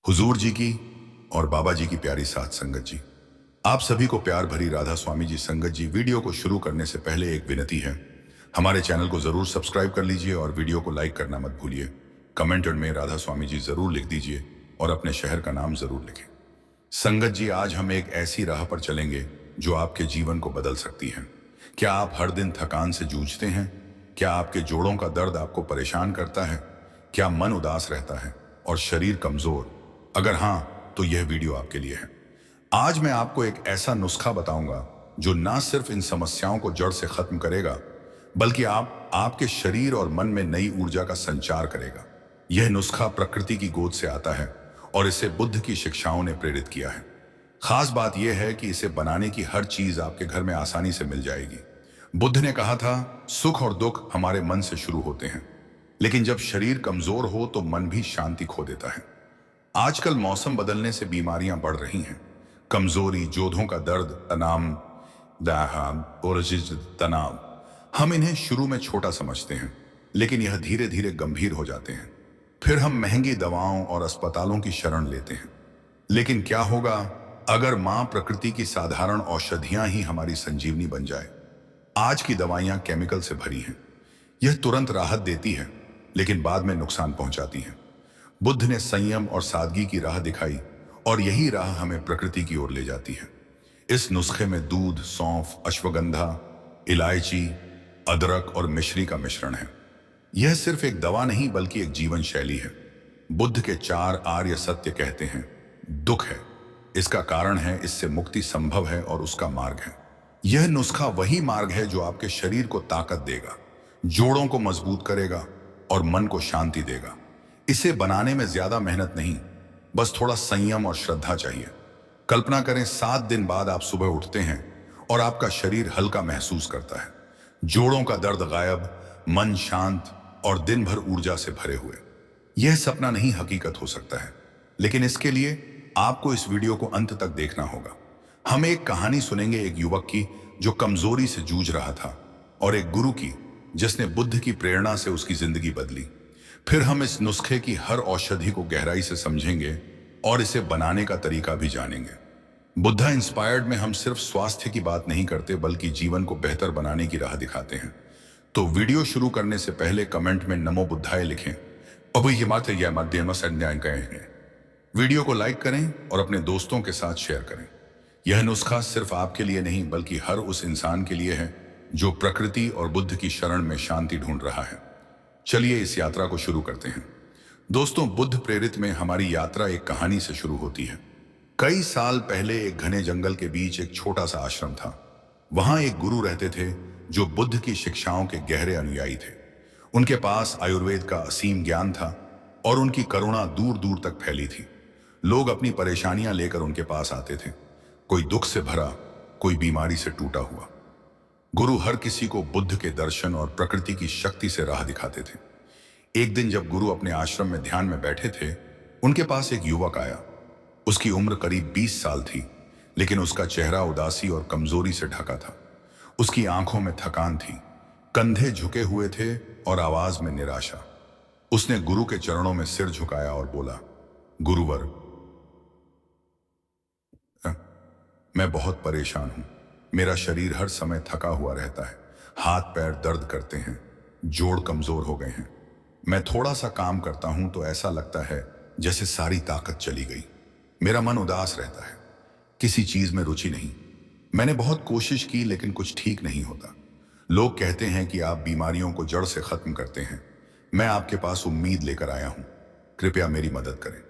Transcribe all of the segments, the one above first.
हुजूर जी की और बाबा जी की प्यारी साथ संगत जी, आप सभी को प्यार भरी राधा स्वामी जी संगत जी। वीडियो को शुरू करने से पहले एक विनती है, हमारे चैनल को जरूर सब्सक्राइब कर लीजिए और वीडियो को लाइक करना मत भूलिए। कमेंट में राधा स्वामी जी जरूर लिख दीजिए और अपने शहर का नाम जरूर लिखें। संगत जी, आज हम एक ऐसी राह पर चलेंगे जो आपके जीवन को बदल सकती है। क्या आप हर दिन थकान से जूझते हैं? क्या आपके जोड़ों का दर्द आपको परेशान करता है? क्या मन उदास रहता है और शरीर कमजोर? अगर हाँ, तो यह वीडियो आपके लिए है। आज मैं आपको एक ऐसा नुस्खा बताऊंगा जो ना सिर्फ इन समस्याओं को जड़ से खत्म करेगा, बल्कि आपके शरीर और मन में नई ऊर्जा का संचार करेगा। यह नुस्खा प्रकृति की गोद से आता है और इसे बुद्ध की शिक्षाओं ने प्रेरित किया है। खास बात यह है कि इसे बनाने की हर चीज आपके घर में आसानी से मिल जाएगी। बुद्ध ने कहा था, सुख और दुख हमारे मन से शुरू होते हैं, लेकिन जब शरीर कमजोर हो तो मन भी शांति खो देता है। आजकल मौसम बदलने से बीमारियां बढ़ रही हैं। कमजोरी, जोधों का दर्द, तनाव। हम इन्हें शुरू में छोटा समझते हैं, लेकिन यह धीरे धीरे गंभीर हो जाते हैं। फिर हम महंगी दवाओं और अस्पतालों की शरण लेते हैं। लेकिन क्या होगा अगर मां प्रकृति की साधारण औषधियां ही हमारी संजीवनी बन जाए? आज की दवाइयां केमिकल से भरी हैं। यह तुरंत राहत देती है, लेकिन बाद में नुकसान पहुंचाती हैं। बुद्ध ने संयम और सादगी की राह दिखाई और यही राह हमें प्रकृति की ओर ले जाती है। इस नुस्खे में दूध, सौंफ, अश्वगंधा, इलायची, अदरक और मिश्री का मिश्रण है। यह सिर्फ एक दवा नहीं बल्कि एक जीवन शैली है। बुद्ध के 4 आर्य सत्य कहते हैं, दुख है, इसका कारण है, इससे मुक्ति संभव है और उसका मार्ग है। यह नुस्खा वही मार्ग है जो आपके शरीर को ताकत देगा, जोड़ों को मजबूत करेगा और मन को शांति देगा। इसे बनाने में ज्यादा मेहनत नहीं, बस थोड़ा संयम और श्रद्धा चाहिए। कल्पना करें, 7 दिन बाद आप सुबह उठते हैं और आपका शरीर हल्का महसूस करता है, जोड़ों का दर्द गायब, मन शांत और दिन भर ऊर्जा से भरे हुए। यह सपना नहीं, हकीकत हो सकता है, लेकिन इसके लिए आपको इस वीडियो को अंत तक देखना होगा। हम एक कहानी सुनेंगे, एक युवक की जो कमजोरी से जूझ रहा था, और एक गुरु की जिसने बुद्ध की प्रेरणा से उसकी जिंदगी बदली। फिर हम इस नुस्खे की हर औषधि को गहराई से समझेंगे और इसे बनाने का तरीका भी जानेंगे। बुद्धा इंस्पायर्ड में हम सिर्फ स्वास्थ्य की बात नहीं करते, बल्कि जीवन को बेहतर बनाने की राह दिखाते हैं। तो वीडियो शुरू करने से पहले कमेंट में नमो बुद्धाय लिखें। अब ये मात्र यह माध्यम हैं। वीडियो को लाइक करें और अपने दोस्तों के साथ शेयर करें। यह नुस्खा सिर्फ आपके लिए नहीं बल्कि हर उस इंसान के लिए है जो प्रकृति और बुद्ध की शरण में शांति ढूंढ रहा है। चलिए इस यात्रा को शुरू करते हैं। दोस्तों, बुद्ध प्रेरित में हमारी यात्रा एक कहानी से शुरू होती है। कई साल पहले एक घने जंगल के बीच एक छोटा सा आश्रम था। वहां एक गुरु रहते थे जो बुद्ध की शिक्षाओं के गहरे अनुयायी थे। उनके पास आयुर्वेद का असीम ज्ञान था और उनकी करुणा दूर दूर तक फैली थी। लोग अपनी परेशानियां लेकर उनके पास आते थे, कोई दुख से भरा, कोई बीमारी से टूटा हुआ। गुरु हर किसी को बुद्ध के दर्शन और प्रकृति की शक्ति से राह दिखाते थे। एक दिन जब गुरु अपने आश्रम में ध्यान में बैठे थे, उनके पास एक युवक आया। उसकी उम्र करीब 20 साल थी, लेकिन उसका चेहरा उदासी और कमजोरी से ढका था। उसकी आंखों में थकान थी, कंधे झुके हुए थे और आवाज में निराशा। उसने गुरु के चरणों में सिर झुकाया और बोला, गुरुवर, मैं बहुत परेशान हूं। मेरा शरीर हर समय थका हुआ रहता है, हाथ पैर दर्द करते हैं, जोड़ कमजोर हो गए हैं। मैं थोड़ा सा काम करता हूं तो ऐसा लगता है जैसे सारी ताकत चली गई। मेरा मन उदास रहता है, किसी चीज में रुचि नहीं। मैंने बहुत कोशिश की लेकिन कुछ ठीक नहीं होता। लोग कहते हैं कि आप बीमारियों को जड़ से खत्म करते हैं। मैं आपके पास उम्मीद लेकर आया हूं, कृपया मेरी मदद करें।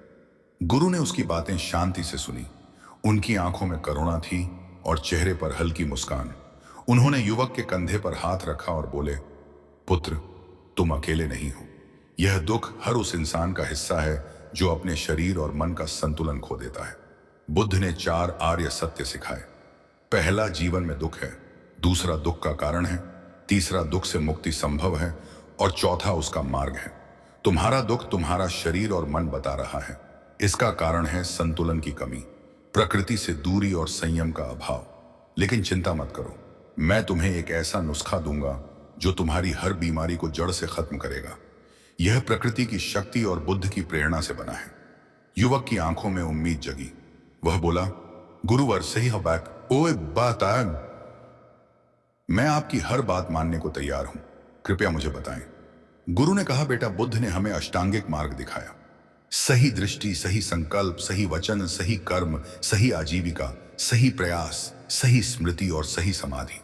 गुरु ने उसकी बातें शांति से सुनी। उनकी आंखों में करुणा थी और चेहरे पर हल्की मुस्कान। उन्होंने युवक के कंधे पर हाथ रखा और बोले, पुत्र, तुम अकेले नहीं हो। यह दुख हर उस इंसान का हिस्सा है जो अपने शरीर और मन का संतुलन खो देता है। बुद्ध ने 4 आर्य सत्य सिखाए। पहला, जीवन में दुख है। दूसरा, दुख का कारण है। तीसरा, दुख से मुक्ति संभव है। और चौथा, उसका मार्ग है। तुम्हारा दुख तुम्हारा शरीर और मन बता रहा है। इसका कारण है संतुलन की कमी, प्रकृति से दूरी और संयम का अभाव। लेकिन चिंता मत करो, मैं तुम्हें एक ऐसा नुस्खा दूंगा जो तुम्हारी हर बीमारी को जड़ से खत्म करेगा। यह प्रकृति की शक्ति और बुद्ध की प्रेरणा से बना है। युवक की आंखों में उम्मीद जगी। वह बोला, गुरुवर सही हो बैक ओए बात आग। मैं आपकी हर बात मानने को तैयार हूं, कृपया मुझे बताएं। गुरु ने कहा, बेटा बुद्ध ने हमें अष्टांगिक मार्ग दिखाया। सही दृष्टि, सही संकल्प, सही वचन, सही कर्म, सही आजीविका, सही प्रयास, सही स्मृति और सही समाधि।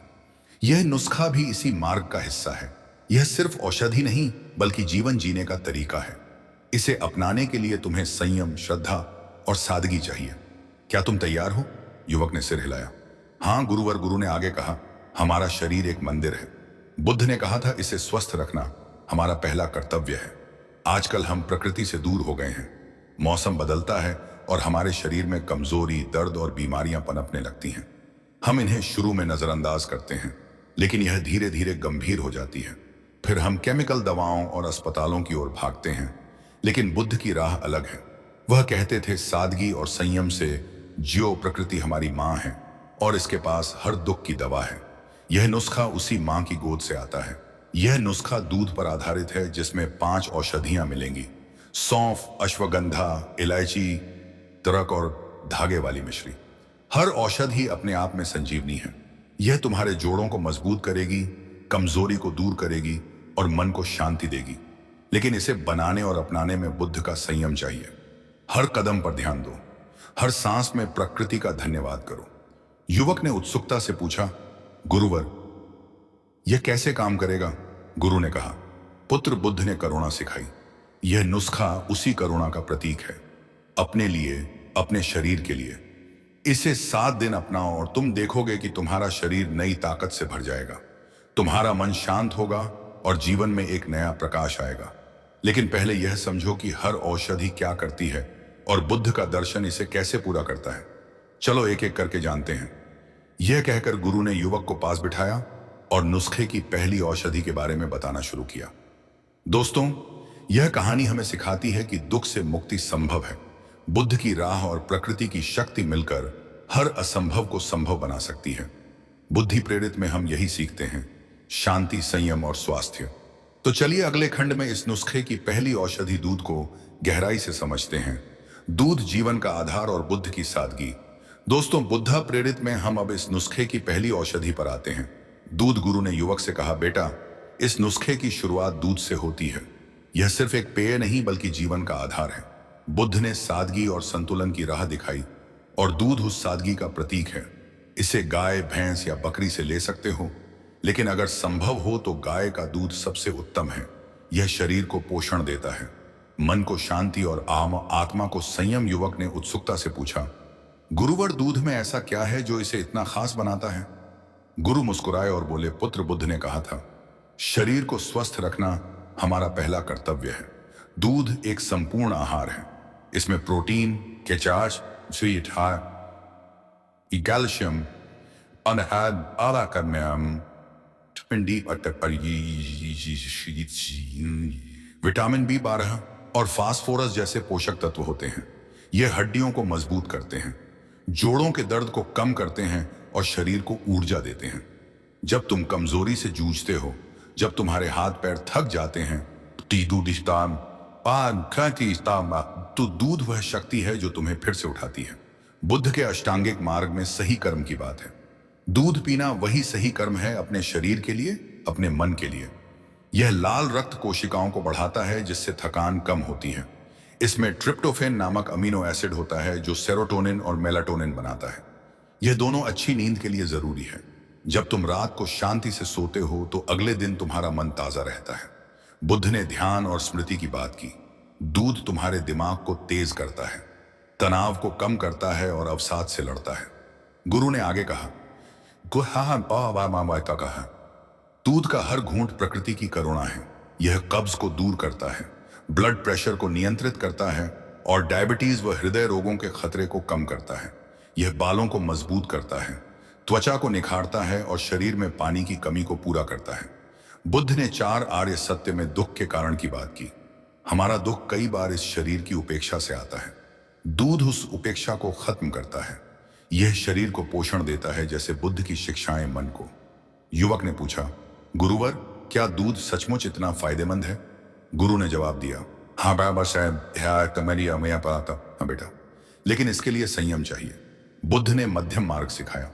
यह नुस्खा भी इसी मार्ग का हिस्सा है। यह सिर्फ औषधि नहीं बल्कि जीवन जीने का तरीका है। इसे अपनाने के लिए तुम्हें संयम, श्रद्धा और सादगी चाहिए। क्या तुम तैयार हो? युवक ने सिर हिलाया। हाँ गुरुवर। गुरु ने आगे कहा, हमारा शरीर एक मंदिर है। बुद्ध ने कहा था, इसे स्वस्थ रखना हमारा पहला कर्तव्य है। आजकल हम प्रकृति से दूर हो गए हैं। मौसम बदलता है और हमारे शरीर में कमजोरी, दर्द और बीमारियां पनपने लगती हैं। हम इन्हें शुरू में नजरअंदाज करते हैं, लेकिन यह धीरे धीरे गंभीर हो जाती है। फिर हम केमिकल दवाओं और अस्पतालों की ओर भागते हैं। लेकिन बुद्ध की राह अलग है। वह कहते थे, सादगी और संयम से जियो, प्रकृति हमारी माँ है और इसके पास हर दुख की दवा है। यह नुस्खा उसी माँ की गोद से आता है। यह नुस्खा दूध पर आधारित है, जिसमें 5 औषधियां मिलेंगी। सौंफ, अश्वगंधा, इलायची, तड़क और धागे वाली मिश्री। हर औषधि अपने आप में संजीवनी है। यह तुम्हारे जोड़ों को मजबूत करेगी, कमजोरी को दूर करेगी और मन को शांति देगी। लेकिन इसे बनाने और अपनाने में बुद्ध का संयम चाहिए। हर कदम पर ध्यान दो, हर सांस में प्रकृति का धन्यवाद करो। युवक ने उत्सुकता से पूछा, गुरुवर यह कैसे काम करेगा? गुरु ने कहा, पुत्र बुद्ध ने करुणा सिखाई। यह नुस्खा उसी करुणा का प्रतीक है, अपने लिए, अपने शरीर के लिए। इसे 7 दिन अपनाओ और तुम देखोगे कि तुम्हारा शरीर नई ताकत से भर जाएगा। तुम्हारा मन शांत होगा और जीवन में एक नया प्रकाश आएगा। लेकिन पहले यह समझो कि हर औषधि क्या करती है और बुद्ध का दर्शन इसे कैसे पूरा करता है। चलो एक एक करके जानते हैं। यह कहकर गुरु ने युवक को पास बिठाया और नुस्खे की पहली औषधि के बारे में बताना शुरू किया। दोस्तों, यह कहानी हमें सिखाती है कि दुख से मुक्ति संभव है। बुद्ध की राह और प्रकृति की शक्ति मिलकर हर असंभव को संभव बना सकती है। बुद्धि प्रेरित में हम यही सीखते हैं, शांति, संयम और स्वास्थ्य। तो चलिए अगले खंड में इस नुस्खे की पहली औषधि दूध को गहराई से समझते हैं। दूध जीवन का आधार और बुद्ध की सादगी। दोस्तों, बुद्धा प्रेरित में हम अब इस नुस्खे की पहली औषधि पर आते हैं, दूध। गुरु ने युवक से कहा, बेटा इस नुस्खे की शुरुआत दूध से होती है। यह सिर्फ एक पेय नहीं बल्कि जीवन का आधार है। बुद्ध ने सादगी और संतुलन की राह दिखाई और दूध उस सादगी का प्रतीक है। इसे गाय, भैंस या बकरी से ले सकते हो, लेकिन अगर संभव हो तो गाय का दूध सबसे उत्तम है। यह शरीर को पोषण देता है, मन को शांति और आत्मा को संयम। युवक ने उत्सुकता से पूछा, गुरुवर दूध में ऐसा क्या है जो इसे इतना खास बनाता है? गुरु मुस्कुराए और बोले, पुत्र बुद्ध ने कहा था, शरीर को स्वस्थ रखना हमारा पहला कर्तव्य है। दूध एक संपूर्ण आहार है। इसमें protein, calcium, calcium, vitamin B12 और फास्फोरस जैसे पोषक तत्व होते हैं। यह हड्डियों को मजबूत करते हैं, जोड़ों के दर्द को कम करते हैं और शरीर को ऊर्जा देते हैं। जब तुम कमजोरी से जूझते हो, जब तुम्हारे हाथ पैर थक जाते हैं, तो दूध वह शक्ति है जो तुम्हें फिर से उठाती है। बुद्ध के अष्टांगिक मार्ग में सही कर्म की बात है। दूध पीना वही सही कर्म है, अपने शरीर के लिए, अपने मन के लिए। यह लाल रक्त कोशिकाओं को बढ़ाता है, जिससे थकान कम होती है। इसमें ट्रिप्टोफैन नामक अमीनो एसिड होता है जो सेरोटोनिन और मेलाटोनिन बनाता है। यह दोनों अच्छी नींद के लिए जरूरी है। जब तुम रात को शांति से सोते हो तो अगले दिन तुम्हारा मन ताजा रहता है। बुद्ध ने ध्यान और स्मृति की बात की। दूध तुम्हारे दिमाग को तेज करता है, तनाव को कम करता है और अवसाद से लड़ता है। गुरु ने आगे कहा, दूध का हर घूंट प्रकृति की करुणा है। यह कब्ज को दूर करता है, ब्लड प्रेशर को नियंत्रित करता है और डायबिटीज व हृदय रोगों के खतरे को कम करता है। यह बालों को मजबूत करता है, त्वचा को निखारता है और शरीर में पानी की कमी को पूरा करता है। बुद्ध ने 4 आर्य सत्य में दुख के कारण की बात की। हमारा दुख कई बार इस शरीर की उपेक्षा से आता है। दूध उस उपेक्षा को खत्म करता है। यह शरीर को पोषण देता है, जैसे बुद्ध की शिक्षाएं मन को। युवक ने पूछा, गुरुवर क्या दूध सचमुच इतना फायदेमंद है? गुरु ने जवाब दिया, हाँ बाबा साहब, हाँ कमरिया मैं पाता। हाँ बेटा, लेकिन इसके लिए संयम चाहिए। बुद्ध ने मध्यम मार्ग सिखाया,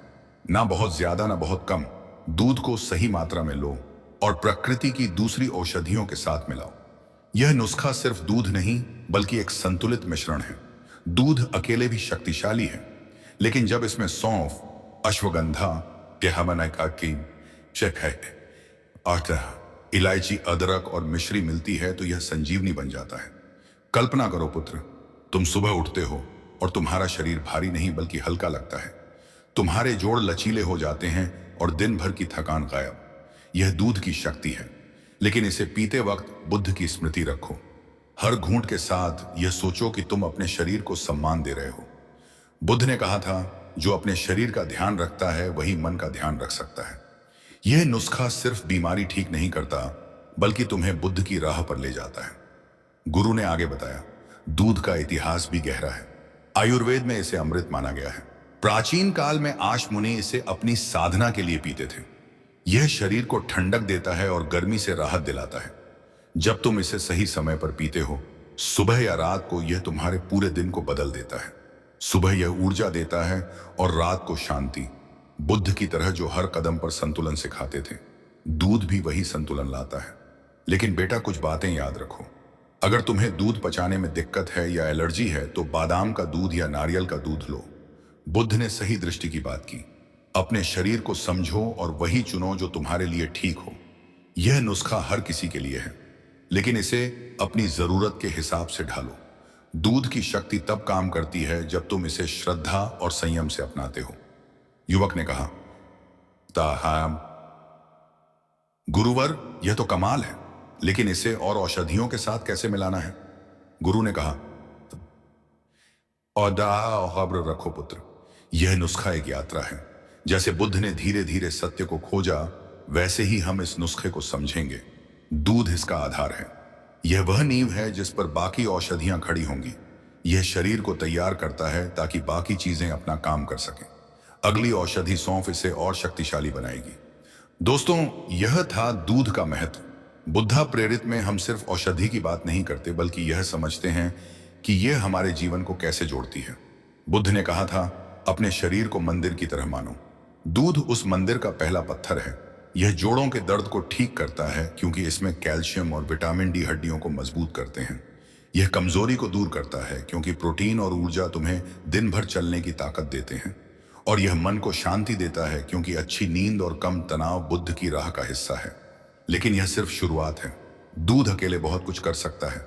ना बहुत ज्यादा ना बहुत कम। दूध को सही मात्रा में लो और प्रकृति की दूसरी औषधियों के साथ मिलाओ। यह नुस्खा सिर्फ दूध नहीं बल्कि एक संतुलित मिश्रण है। दूध अकेले भी शक्तिशाली है, लेकिन जब इसमें सौंफ, अश्वगंधा, की चक है, आटा, इलायची, अदरक और मिश्री मिलती है तो यह संजीवनी बन जाता है। कल्पना करो पुत्र, तुम सुबह उठते हो और तुम्हारा शरीर भारी नहीं बल्कि हल्का लगता है। तुम्हारे जोड़ लचीले हो जाते हैं और दिन भर की थकान गायब। यह दूध की शक्ति है। लेकिन इसे पीते वक्त बुद्ध की स्मृति रखो। हर घूंट के साथ यह सोचो कि तुम अपने शरीर को सम्मान दे रहे हो। बुद्ध ने कहा था, जो अपने शरीर का ध्यान रखता है वही मन का ध्यान रख सकता है। यह नुस्खा सिर्फ बीमारी ठीक नहीं करता बल्कि तुम्हें बुद्ध की राह पर ले जाता है। गुरु ने आगे बताया, दूध का इतिहास भी गहरा है। आयुर्वेद में इसे अमृत माना गया है। प्राचीन काल में आश मुनि इसे अपनी साधना के लिए पीते थे। यह शरीर को ठंडक देता है और गर्मी से राहत दिलाता है। जब तुम इसे सही समय पर पीते हो, सुबह या रात को, यह तुम्हारे पूरे दिन को बदल देता है। सुबह यह ऊर्जा देता है और रात को शांति। बुद्ध की तरह जो हर कदम पर संतुलन सिखाते थे, दूध भी वही संतुलन लाता है। लेकिन बेटा, कुछ बातें याद रखो। अगर तुम्हें दूध पचाने में दिक्कत है या एलर्जी है तो बादाम का दूध या नारियल का दूध लो। बुद्ध ने सही दृष्टि की बात की। अपने शरीर को समझो और वही चुनो जो तुम्हारे लिए ठीक हो। यह नुस्खा हर किसी के लिए है, लेकिन इसे अपनी जरूरत के हिसाब से ढालो। दूध की शक्ति तब काम करती है जब तुम इसे श्रद्धा और संयम से अपनाते हो। युवक ने कहा, ताहाम गुरुवर, यह तो कमाल है, लेकिन इसे और औषधियों के साथ कैसे मिलाना है? गुरु ने कहा, और खबर रखो पुत्र, यह नुस्खा एक यात्रा है। जैसे बुद्ध ने धीरे धीरे सत्य को खोजा, वैसे ही हम इस नुस्खे को समझेंगे। दूध इसका आधार है। यह वह नींव है जिस पर बाकी औषधियां खड़ी होंगी। यह शरीर को तैयार करता है ताकि बाकी चीजें अपना काम कर सकें। अगली औषधि सौंफ इसे और शक्तिशाली बनाएगी। दोस्तों, यह था दूध का महत्व। बुद्धा प्रेरित में हम सिर्फ औषधि की बात नहीं करते बल्कि यह समझते हैं कि यह हमारे जीवन को कैसे जोड़ती है। बुद्ध ने कहा था, अपने शरीर को मंदिर की तरह मानो। दूध उस मंदिर का पहला पत्थर है। यह जोड़ों के दर्द को ठीक करता है क्योंकि इसमें कैल्शियम और विटामिन डी हड्डियों को मजबूत करते हैं। यह कमजोरी को दूर करता है क्योंकि प्रोटीन और ऊर्जा तुम्हें दिन भर चलने की ताकत देते हैं। और यह मन को शांति देता है क्योंकि अच्छी नींद और कम तनाव बुद्ध की राह का हिस्सा है। लेकिन यह सिर्फ शुरुआत है। दूध अकेले बहुत कुछ कर सकता है,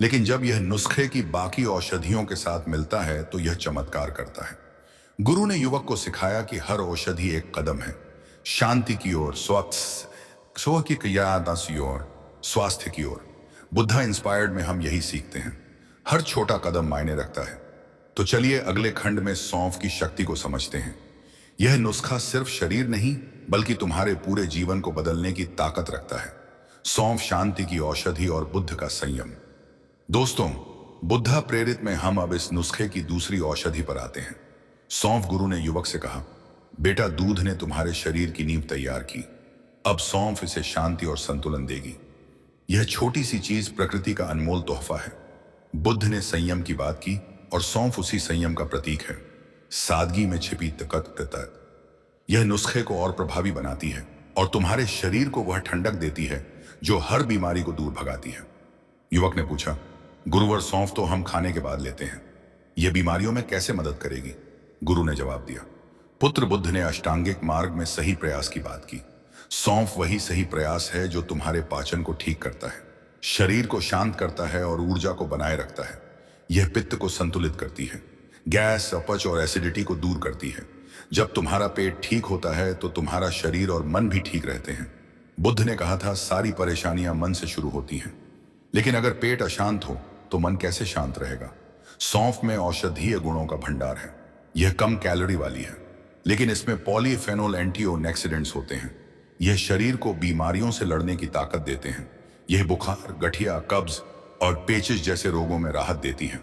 लेकिन जब यह नुस्खे की बाकी औषधियों के साथ मिलता है तो यह चमत्कार करता है। गुरु ने युवक को सिखाया कि हर औषधि एक कदम है, शांति की ओर, स्वास्थ्य की ओर। बुद्धा इंस्पायर्ड में हम यही सीखते हैं। हर छोटा कदम मायने रखता है। तो चलिए अगले खंड में सौंफ की शक्ति को समझते हैं। यह नुस्खा सिर्फ शरीर नहीं बल्कि तुम्हारे पूरे जीवन को बदलने की ताकत रखता है। सौंफ शांति की औषधि और बुद्ध का संयम। दोस्तों, बुद्धा प्रेरित में हम अब इस नुस्खे की दूसरी औषधि पर आते हैं। सौंफ। गुरु ने युवक से कहा, बेटा, दूध ने तुम्हारे शरीर की नींव तैयार की, अब सौंफ इसे शांति और संतुलन देगी। यह छोटी सी चीज प्रकृति का अनमोल तोहफा है। बुद्ध ने संयम की बात की और सौंफ उसी संयम का प्रतीक है। सादगी में छिपी ताकत यह नुस्खे को और प्रभावी बनाती है और तुम्हारे शरीर को वह ठंडक देती है जो हर बीमारी को दूर भगाती है। युवक ने पूछा, गुरुवर, सौंफ तो हम खाने के बाद लेते हैं, यह बीमारियों में कैसे मदद करेगी? गुरु ने जवाब दिया, पुत्र, बुद्ध ने अष्टांगिक मार्ग में सही प्रयास की बात की। सौंफ वही सही प्रयास है जो तुम्हारे पाचन को ठीक करता है, शरीर को शांत करता है और ऊर्जा को बनाए रखता है। यह पित्त को संतुलित करती है, गैस, अपच और एसिडिटी को दूर करती है। जब तुम्हारा पेट ठीक होता है तो तुम्हारा शरीर और मन भी ठीक रहते हैं। बुद्ध ने कहा था, सारी परेशानियां मन से शुरू होती हैं। लेकिन अगर पेट अशांत हो तो मन कैसे शांत रहेगा? सौंफ में औषधीय गुणों का भंडार है। यह कम कैलोरी वाली है, लेकिन इसमें पॉलीफेनोल एंटीऑक्सीडेंट्स होते हैं। यह शरीर को बीमारियों से लड़ने की ताकत देते हैं। यह बुखार, गठिया, कब्ज और पेचिश जैसे रोगों में राहत देती है।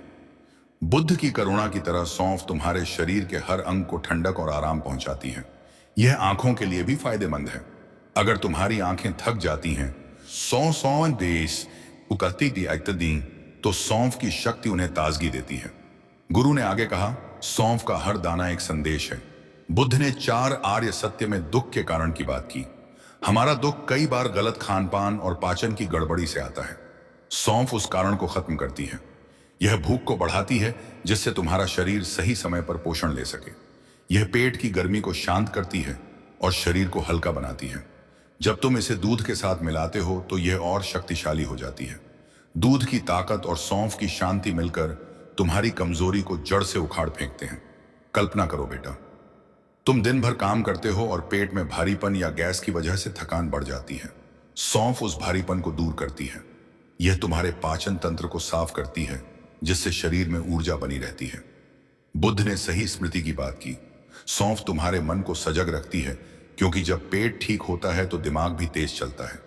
बुद्ध की करुणा की तरह सौंफ तुम्हारे शरीर के हर अंग को ठंडक और आराम पहुंचाती है। यह आंखों के लिए भी फायदेमंद है। अगर तुम्हारी आंखें थक जाती हैं, सौ देश उकती दी तो सौंफ की शक्ति उन्हें ताजगी देती है। गुरु ने आगे कहा, सौंफ का हर दाना एक संदेश है। बुद्ध ने 4 आर्य सत्य में दुख के कारण की बात की। हमारा दुख कई बार गलत खानपान और पाचन की गड़बड़ी से आता है। सौंफ उस कारण को खत्म करती है। यह भूख को बढ़ाती है जिससे तुम्हारा शरीर सही समय पर पोषण ले सके। यह पेट की गर्मी को शांत करती है और शरीर को हल्का बनाती है। जब तुम इसे दूध के साथ मिलाते हो तो यह और शक्तिशाली हो जाती है। दूध की ताकत और सौंफ की शांति मिलकर तुम्हारी कमजोरी को जड़ से उखाड़ फेंकते हैं। कल्पना करो बेटा, तुम दिन भर काम करते हो और पेट में भारीपन या गैस की वजह से थकान बढ़ जाती है। सौंफ उस भारीपन को दूर करती है। यह तुम्हारे पाचन तंत्र को साफ करती है जिससे शरीर में ऊर्जा बनी रहती है। बुद्ध ने सही स्मृति की बात की। सौंफ तुम्हारे मन को सजग रखती है क्योंकि जब पेट ठीक होता है तो दिमाग भी तेज चलता है।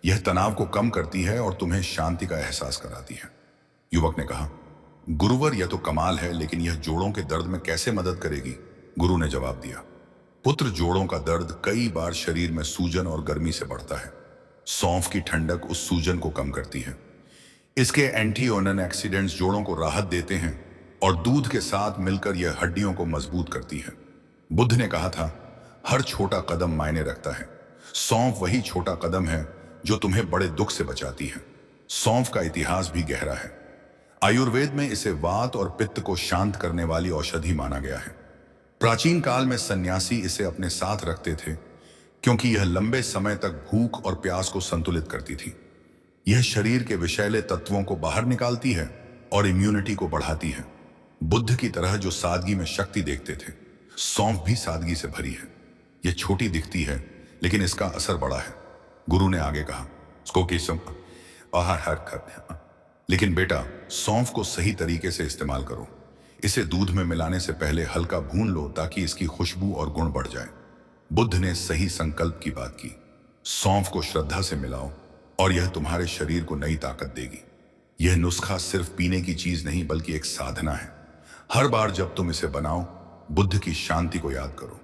यह तनाव को कम करती है और तुम्हें शांति का एहसास कराती है। युवक ने कहा, गुरुवर यह तो कमाल है, लेकिन यह जोड़ों के दर्द में कैसे मदद करेगी? गुरु ने जवाब दिया, पुत्र, जोड़ों का दर्द कई बार शरीर में सूजन और गर्मी से बढ़ता है। सौंफ की ठंडक उस सूजन को कम करती है। इसके एंटीओनन एक्सीडेंट्स जोड़ों को राहत देते हैं और दूध के साथ मिलकर यह हड्डियों को मजबूत करती है। बुद्ध ने कहा था, हर छोटा कदम मायने रखता है। सौंफ वही छोटा कदम है जो तुम्हें बड़े दुख से बचाती है। सौंफ का इतिहास भी गहरा है। आयुर्वेद में इसे वात और पित्त को शांत करने वाली औषधि माना गया है। प्राचीन काल में सन्यासी इसे अपने साथ रखते थे क्योंकि यह लंबे समय तक भूख और प्यास को संतुलित करती थी। यह शरीर के विषैले तत्वों को बाहर निकालती है और इम्यूनिटी को बढ़ाती है। बुद्ध की तरह जो सादगी में शक्ति देखते थे, सौंफ भी सादगी से भरी है। यह छोटी दिखती है लेकिन इसका असर बड़ा है। गुरु ने आगे कहा, उसको किस्म लेकिन बेटा, सौंफ को सही तरीके से इस्तेमाल करो। इसे दूध में मिलाने से पहले हल्का भून लो ताकि इसकी खुशबू और गुण बढ़ जाए। बुद्ध ने सही संकल्प की बात की। सौंफ को श्रद्धा से मिलाओ और यह तुम्हारे शरीर को नई ताकत देगी। यह नुस्खा सिर्फ पीने की चीज नहीं बल्कि एक साधना है। हर बार जब तुम इसे बनाओ, बुद्ध की शांति को याद करो,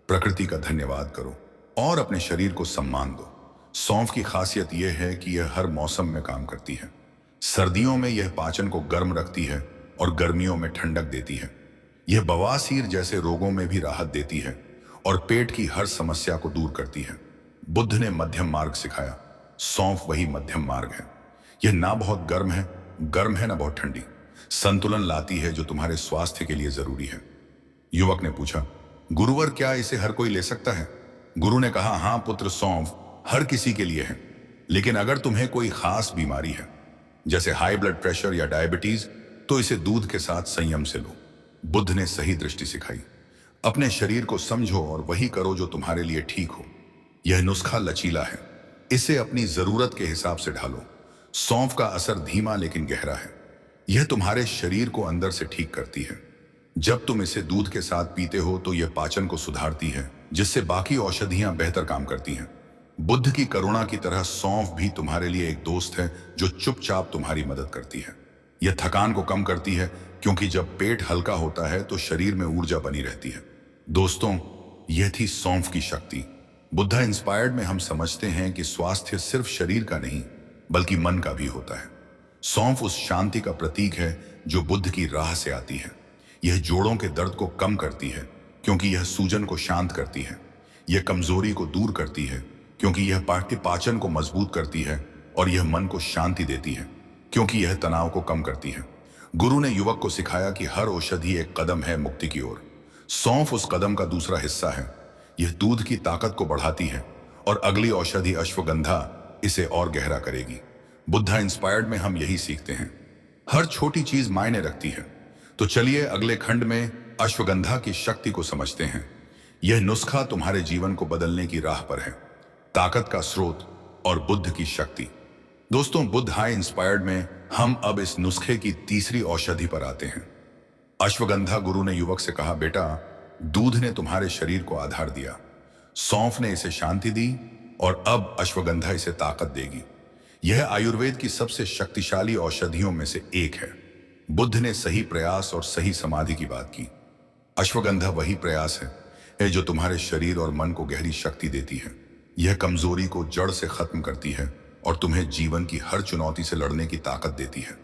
प्रकृति का धन्यवाद करो और अपने शरीर को सम्मान दो। सौंफ की खासियत यह है कि यह हर मौसम में काम करती है। सर्दियों में यह पाचन को गर्म रखती है और गर्मियों में ठंडक देती है। यह बवासीर जैसे रोगों में भी राहत देती है और पेट की हर समस्या को दूर करती है। बुद्ध ने मध्यम मार्ग सिखाया। सौंफ वही मध्यम मार्ग है। यह ना बहुत गर्म है ना बहुत ठंडी। संतुलन लाती है जो तुम्हारे स्वास्थ्य के लिए जरूरी है। युवक ने पूछा, गुरुवर क्या इसे हर कोई ले सकता है? गुरु ने कहा, हाँ पुत्र, सौंफ हर किसी के लिए है, लेकिन अगर तुम्हें कोई खास बीमारी है जैसे हाई ब्लड प्रेशर या डायबिटीज, तो इसे दूध के साथ संयम से लो। बुद्ध ने सही दृष्टि सिखाई। अपने शरीर को समझो और वही करो जो तुम्हारे लिए ठीक हो। यह नुस्खा लचीला है, इसे अपनी जरूरत के हिसाब से ढालो। सौंफ का असर धीमा लेकिन गहरा है। यह तुम्हारे शरीर को अंदर से ठीक करती है। जब तुम इसे दूध के साथ पीते हो तो यह पाचन को सुधारती है, जिससे बाकी औषधियां बेहतर काम करती हैं। बुद्ध की करुणा की तरह सौंफ भी तुम्हारे लिए एक दोस्त है जो चुपचाप तुम्हारी मदद करती है। यह थकान को कम करती है क्योंकि जब पेट हल्का होता है तो शरीर में ऊर्जा बनी रहती है। दोस्तों, यह थी सौंफ की शक्ति। बुद्धा इंस्पायर्ड में हम समझते हैं कि स्वास्थ्य सिर्फ शरीर का नहीं बल्कि मन का भी होता है। सौंफ उस शांति का प्रतीक है जो बुद्ध की राह से आती है। यह जोड़ों के दर्द को कम करती है क्योंकि यह सूजन को शांत करती है। यह कमजोरी को दूर करती है क्योंकि यह पाचन को मजबूत करती है, और यह मन को शांति देती है क्योंकि यह तनाव को कम करती है। गुरु ने युवक को सिखाया कि हर औषधि एक कदम है मुक्ति की ओर। सौंफ उस कदम का दूसरा हिस्सा है। यह दूध की ताकत को बढ़ाती है और अगली औषधि अश्वगंधा इसे और गहरा करेगी। बुद्धा इंस्पायर्ड में हम यही सीखते हैं, हर छोटी चीज मायने रखती है। तो चलिए अगले खंड में अश्वगंधा की शक्ति को समझते हैं। यह नुस्खा तुम्हारे जीवन को बदलने की राह पर है। ताकत का स्रोत और बुद्ध की शक्ति। दोस्तों, बुद्ध हाई इंस्पायर्ड में हम अब इस नुस्खे की तीसरी औषधि पर आते हैं, अश्वगंधा। गुरु ने युवक से कहा, बेटा, दूध ने तुम्हारे शरीर को आधार दिया, सौंफ ने इसे शांति दी और अब अश्वगंधा इसे ताकत देगी। यह आयुर्वेद की सबसे शक्तिशाली औषधियों में से एक है। बुद्ध ने सही प्रयास और सही समाधि की बात की। अश्वगंधा वही प्रयास है जो तुम्हारे शरीर और मन को गहरी शक्ति देती है। यह कमजोरी को जड़ से खत्म करती है और तुम्हें जीवन की हर चुनौती से लड़ने की ताकत देती है।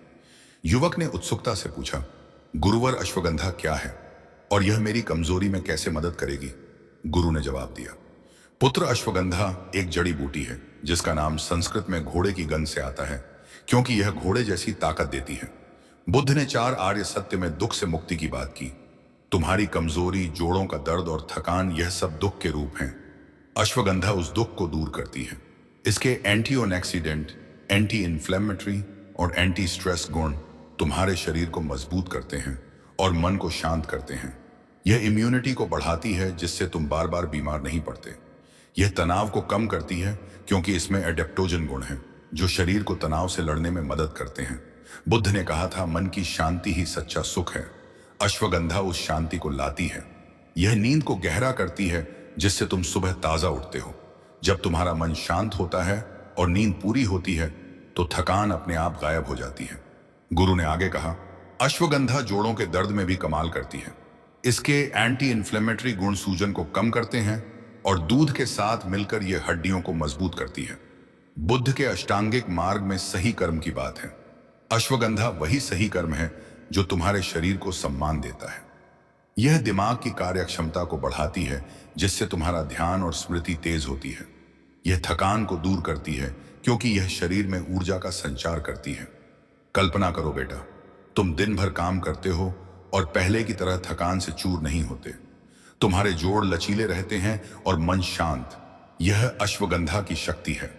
युवक ने उत्सुकता से पूछा, गुरुवर अश्वगंधा क्या है और यह मेरी कमजोरी में कैसे मदद करेगी? गुरु ने जवाब दिया, पुत्र, अश्वगंधा एक जड़ी बूटी है जिसका नाम संस्कृत में घोड़े की गंध से आता है, क्योंकि यह घोड़े जैसी ताकत देती है। बुद्ध ने 4 आर्य सत्य में दुख से मुक्ति की बात की। तुम्हारी कमजोरी, जोड़ों का दर्द और थकान, यह सब दुख के रूप हैं। अश्वगंधा उस दुख को दूर करती है। इसके एंटीऑक्सीडेंट, एंटी इन्फ्लेमेटरी और एंटी स्ट्रेस गुण तुम्हारे शरीर को मजबूत करते हैं और मन को शांत करते हैं। यह इम्यूनिटी को बढ़ाती है, जिससे तुम बार बार बीमार नहीं पड़ते। यह तनाव को कम करती है, क्योंकि इसमें एडेप्टोजन गुण हैं जो शरीर को तनाव से लड़ने में मदद करते हैं। बुद्ध ने कहा था, मन की शांति ही सच्चा सुख है। अश्वगंधा उस शांति को लाती है। यह नींद को गहरा करती है, जिससे तुम सुबह ताजा उठते हो। जब तुम्हारा मन शांत होता है और नींद पूरी होती है तो थकान अपने आप गायब हो जाती है। गुरु ने आगे कहा, अश्वगंधा जोड़ों के दर्द में भी कमाल करती है। इसके एंटी इन्फ्लेमेटरी गुण सूजन को कम करते हैं और दूध के साथ मिलकर यह हड्डियों को मजबूत करती है। बुद्ध के अष्टांगिक मार्ग में सही कर्म की बात है। अश्वगंधा वही सही कर्म है जो तुम्हारे शरीर को सम्मान देता है। यह दिमाग की कार्यक्षमता को बढ़ाती है, जिससे तुम्हारा ध्यान और स्मृति तेज होती है। यह थकान को दूर करती है, क्योंकि यह शरीर में ऊर्जा का संचार करती है। कल्पना करो बेटा, तुम दिन भर काम करते हो और पहले की तरह थकान से चूर नहीं होते। तुम्हारे जोड़ लचीले रहते हैं और मन शांत। यह अश्वगंधा की शक्ति है।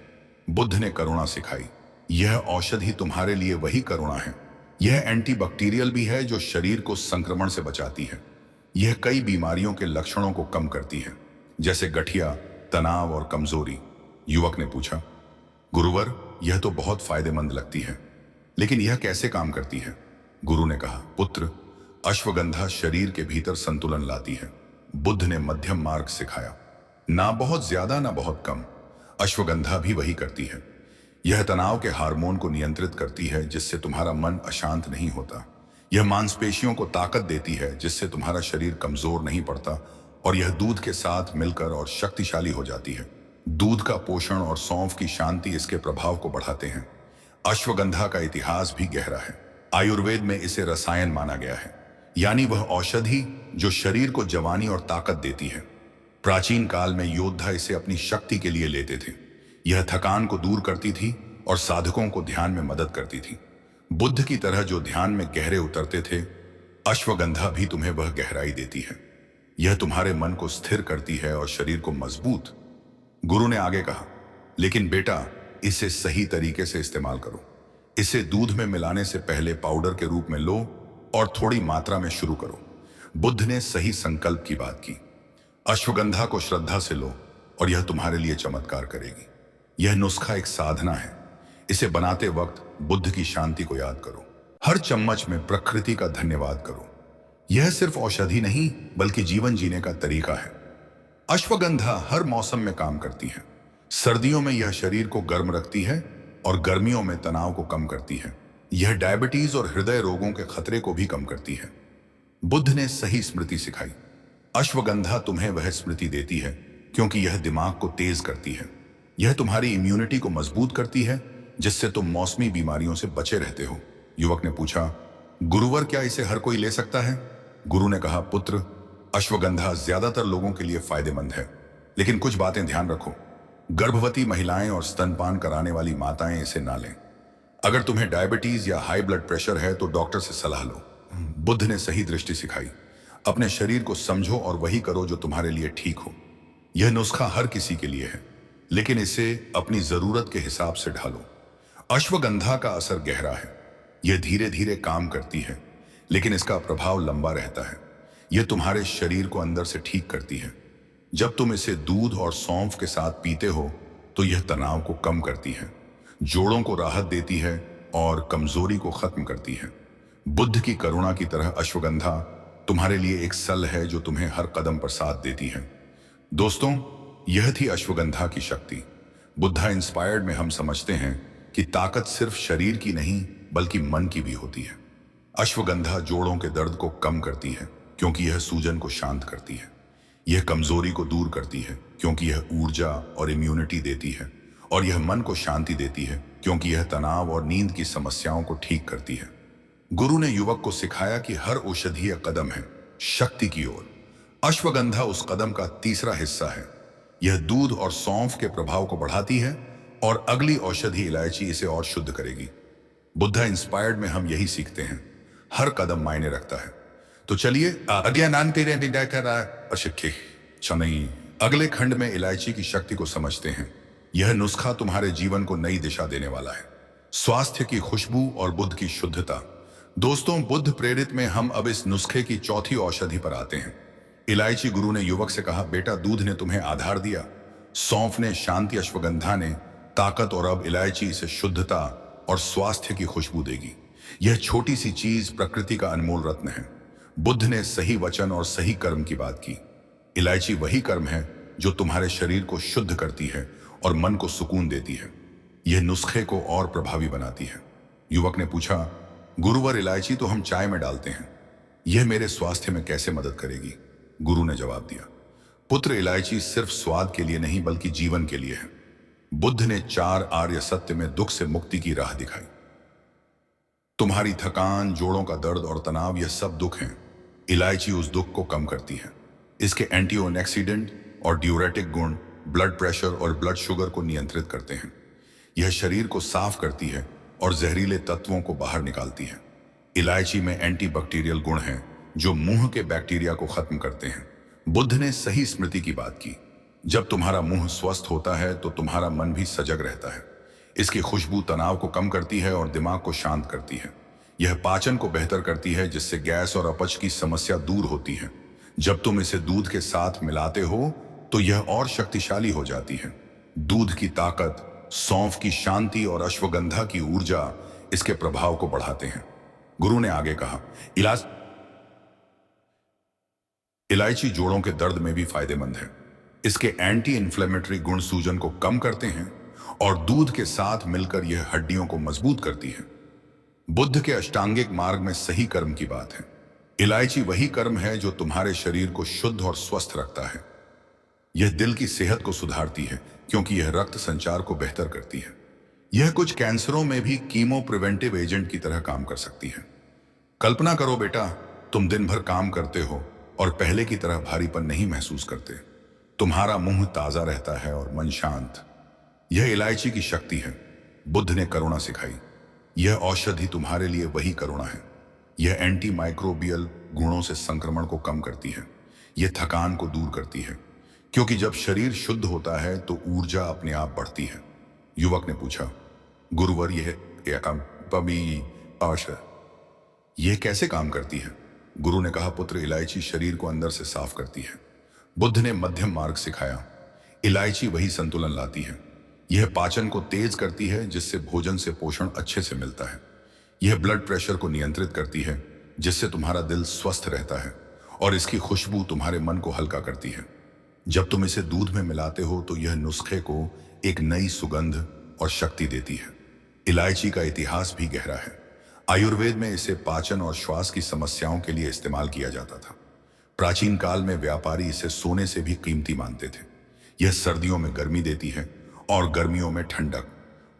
बुद्ध ने करुणा सिखाई। यह औषधि तुम्हारे लिए वही करुणा है। यह एंटीबैक्टीरियल भी है, जो शरीर को संक्रमण से बचाती है। यह कई बीमारियों के लक्षणों को कम करती है, जैसे गठिया, तनाव और कमजोरी। युवक ने पूछा, गुरुवर, यह तो बहुत फायदेमंद लगती है, लेकिन यह कैसे काम करती है? गुरु ने कहा, पुत्र, अश्वगंधा शरीर के भीतर संतुलन लाती है। बुद्ध ने मध्यम मार्ग सिखाया, ना बहुत ज्यादा ना बहुत कम। अश्वगंधा भी वही करती है। यह तनाव के हार्मोन को नियंत्रित करती है, जिससे तुम्हारा मन अशांत नहीं होता। यह मांसपेशियों को ताकत देती है, जिससे तुम्हारा शरीर कमजोर नहीं पड़ता, और यह दूध के साथ मिलकर और शक्तिशाली हो जाती है। दूध का पोषण और सौंफ की शांति इसके प्रभाव को बढ़ाते हैं। अश्वगंधा का इतिहास भी गहरा है। आयुर्वेद में इसे रसायन माना गया है, यानी वह औषधि जो शरीर को जवानी और ताकत देती है। प्राचीन काल में योद्धा इसे अपनी शक्ति के लिए लेते थे। यह थकान को दूर करती थी और साधकों को ध्यान में मदद करती थी। बुद्ध की तरह जो ध्यान में गहरे उतरते थे, अश्वगंधा भी तुम्हें वह गहराई देती है। यह तुम्हारे मन को स्थिर करती है और शरीर को मजबूत। गुरु ने आगे कहा, लेकिन बेटा, इसे सही तरीके से इस्तेमाल करो। इसे दूध में मिलाने से पहले पाउडर के रूप में लो और थोड़ी मात्रा में शुरू करो। बुद्ध ने सही संकल्प की बात की। अश्वगंधा को श्रद्धा से लो और यह तुम्हारे लिए चमत्कार करेगी। यह नुस्खा एक साधना है। इसे बनाते वक्त बुद्ध की शांति को याद करो। हर चम्मच में प्रकृति का धन्यवाद करो। यह सिर्फ औषधि नहीं, बल्कि जीवन जीने का तरीका है। अश्वगंधा हर मौसम में काम करती है। सर्दियों में यह शरीर को गर्म रखती है और गर्मियों में तनाव को कम करती है। यह डायबिटीज और हृदय रोगों के खतरे को भी कम करती है। बुद्ध ने सही स्मृति सिखाई। अश्वगंधा तुम्हें वह स्मृति देती है, क्योंकि यह दिमाग को तेज करती है। यह तुम्हारी इम्यूनिटी को मजबूत करती है, जिससे तुम मौसमी बीमारियों से बचे रहते हो। युवक ने पूछा, गुरुवर, क्या इसे हर कोई ले सकता है? गुरु ने कहा, पुत्र, अश्वगंधा ज्यादातर लोगों के लिए फायदेमंद है, लेकिन कुछ बातें ध्यान रखो। गर्भवती महिलाएं और स्तनपान कराने वाली माताएं इसे ना लें। अगर तुम्हें डायबिटीज या हाई ब्लड प्रेशर है तो डॉक्टर से सलाह लो। बुद्ध ने सही दृष्टि सिखाई। अपने शरीर को समझो और वही करो जो तुम्हारे लिए ठीक हो। यह नुस्खा हर किसी के लिए है, लेकिन इसे अपनी जरूरत के हिसाब से ढालो। अश्वगंधा का असर गहरा है। यह धीरे धीरे काम करती है, लेकिन इसका प्रभाव लंबा रहता है। यह तुम्हारे शरीर को अंदर से ठीक करती है। जब तुम इसे दूध और सौंफ के साथ पीते हो तो यह तनाव को कम करती है, जोड़ों को राहत देती है और कमजोरी को खत्म करती है। बुद्ध की करुणा की तरह अश्वगंधा तुम्हारे लिए एक सल है जो तुम्हें हर कदम पर साथ देती है। दोस्तों, यह थी अश्वगंधा की शक्ति। बुद्धा इंस्पायर्ड में हम समझते हैं कि ताकत सिर्फ शरीर की नहीं, बल्कि मन की भी होती है। अश्वगंधा जोड़ों के दर्द को कम करती है, क्योंकि यह सूजन को शांत करती है। यह कमजोरी को दूर करती है, क्योंकि यह ऊर्जा और इम्यूनिटी देती है। और यह मन को शांति देती है, क्योंकि यह तनाव और नींद की समस्याओं को ठीक करती है। गुरु ने युवक को सिखाया कि हर औषधीय कदम है शक्ति की ओर। अश्वगंधा उस कदम का तीसरा हिस्सा है। यह दूध और सौंफ के प्रभाव को बढ़ाती है और अगली औषधि इलायची इसे और शुद्ध करेगी। बुद्धा इंस्पायर्ड में हम यही सीखते हैं, हर कदम मायने रखता है। तो चलिए अगले खंड में इलायची की शक्ति को समझते हैं। यह नुस्खा तुम्हारे जीवन को नई दिशा देने वाला है। स्वास्थ्य की खुशबू और बुद्ध की शुद्धता। दोस्तों, बुद्ध प्रेरित में हम अब इस नुस्खे की चौथी औषधि पर आते हैं। इलायची। गुरु ने युवक से कहा, बेटा दूध ने तुम्हें आधार दिया, सौंफ ने शांति, अश्वगंधा ने ताकत, और अब इलायची इसे शुद्धता और स्वास्थ्य की खुशबू देगी। यह छोटी सी चीज प्रकृति का अनमोल रत्न है। बुद्ध ने सही वचन और सही कर्म की बात की। इलायची वही कर्म है जो तुम्हारे शरीर को शुद्ध करती है और मन को सुकून देती है। यह नुस्खे को और प्रभावी बनाती है। युवक ने पूछा, गुरुवर इलायची तो हम चाय में डालते हैं, यह मेरे स्वास्थ्य में कैसे मदद करेगी? गुरु ने जवाब दिया, पुत्र इलायची सिर्फ स्वाद के लिए नहीं बल्कि जीवन के लिए है। बुद्ध ने 4 आर्य सत्य में दुख से मुक्ति की राह दिखाई। तुम्हारी थकान, जोड़ों का दर्द और तनाव, यह सब दुख हैं। इलायची उस दुख को कम करती है। इसके एंटीऑक्सीडेंट और ड्यूरेटिक गुण ब्लड प्रेशर और ब्लड शुगर को नियंत्रित करते हैं। यह शरीर को साफ करती है और जहरीले तत्वों को बाहर निकालती है। इलायची में एंटीबैक्टीरियल गुण हैं जो मुंह के बैक्टीरिया को खत्म करते हैं। बुद्ध ने सही स्मृति की बात की। जब तुम्हारा मुंह स्वस्थ होता है तो तुम्हारा मन भी सजग रहता है। इसकी खुशबू तनाव को कम करती है और दिमाग को शांत करती है। यह पाचन को बेहतर करती है, जिससे गैस और अपच की समस्या दूर होती है। जब तुम इसे दूध के साथ मिलाते हो तो यह और शक्तिशाली हो जाती है। दूध की ताकत, सौंफ की शांति और अश्वगंधा की ऊर्जा इसके प्रभाव को बढ़ाते हैं। गुरु ने आगे कहा, इलायची जोड़ों के दर्द में भी फायदेमंद है। इसके एंटी इन्फ्लेमेटरी गुण सूजन को कम करते हैं और दूध के साथ मिलकर यह हड्डियों को मजबूत करती है। बुद्ध के अष्टांगिक मार्ग में सही कर्म की बात है। इलायची वही कर्म है जो तुम्हारे शरीर को शुद्ध और स्वस्थ रखता है। यह दिल की सेहत को सुधारती है क्योंकि यह रक्त संचार को बेहतर करती है। यह कुछ कैंसरों में भी कीमो प्रिवेंटिव एजेंट की तरह काम कर सकती है। कल्पना करो बेटा, तुम दिन भर काम करते हो और पहले की तरह भारीपन नहीं महसूस करते। तुम्हारा मुंह ताजा रहता है और मन शांत। यह इलायची की शक्ति है। बुद्ध ने करुणा सिखाई। यह औषधि तुम्हारे लिए वही करुणा है। यह एंटी माइक्रोबियल गुणों से संक्रमण को कम करती है। यह थकान को दूर करती है, क्योंकि जब शरीर शुद्ध होता है तो ऊर्जा अपने आप बढ़ती है। युवक ने पूछा, गुरुवर यह कैसे काम करती है? गुरु ने कहा, पुत्र इलायची शरीर को अंदर से साफ करती है। बुद्ध ने मध्यम मार्ग सिखाया। इलायची वही संतुलन लाती है। यह पाचन को तेज करती है, जिससे भोजन से पोषण अच्छे से मिलता है। यह ब्लड प्रेशर को नियंत्रित करती है, जिससे तुम्हारा दिल स्वस्थ रहता है, और इसकी खुशबू तुम्हारे मन को हल्का करती है। जब तुम इसे दूध में मिलाते हो तो यह नुस्खे को एक नई सुगंध और शक्ति देती है। इलायची का इतिहास भी गहरा है। आयुर्वेद में इसे पाचन और श्वास की समस्याओं के लिए इस्तेमाल किया जाता था। प्राचीन काल में व्यापारी इसे सोने से भी कीमती मानते थे। यह सर्दियों में गर्मी देती है और गर्मियों में ठंडक।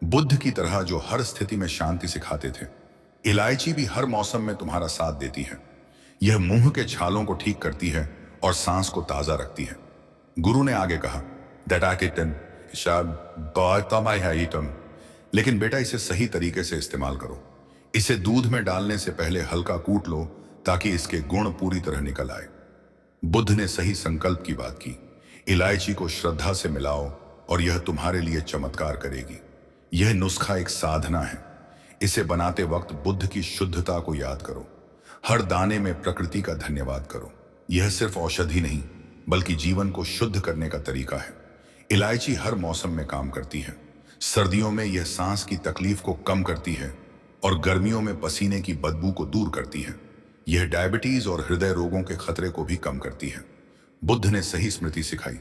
बुद्ध की तरह जो हर स्थिति में शांति सिखाते थे, इलायची भी हर मौसम में तुम्हारा साथ देती है। यह मुंह के छालों को ठीक करती है और सांस को ताजा रखती है। गुरु ने आगे कहा, लेकिन बेटा इसे सही तरीके से इस्तेमाल करो। इसे दूध में डालने से पहले हल्का कूट लो ताकि इसके गुण पूरी तरह निकल आए। बुद्ध ने सही संकल्प की बात की। इलायची को श्रद्धा से मिलाओ और यह तुम्हारे लिए चमत्कार करेगी। यह नुस्खा एक साधना है। इसे बनाते वक्त बुद्ध की शुद्धता को याद करो। हर दाने में प्रकृति का धन्यवाद करो। यह सिर्फ औषधि नहीं बल्कि जीवन को शुद्ध करने का तरीका है। इलायची हर मौसम में काम करती है। सर्दियों में यह सांस की तकलीफ को कम करती है और गर्मियों में पसीने की बदबू को दूर करती है। यह डायबिटीज और हृदय रोगों के खतरे को भी कम करती है। बुद्ध ने सही स्मृति सिखाई।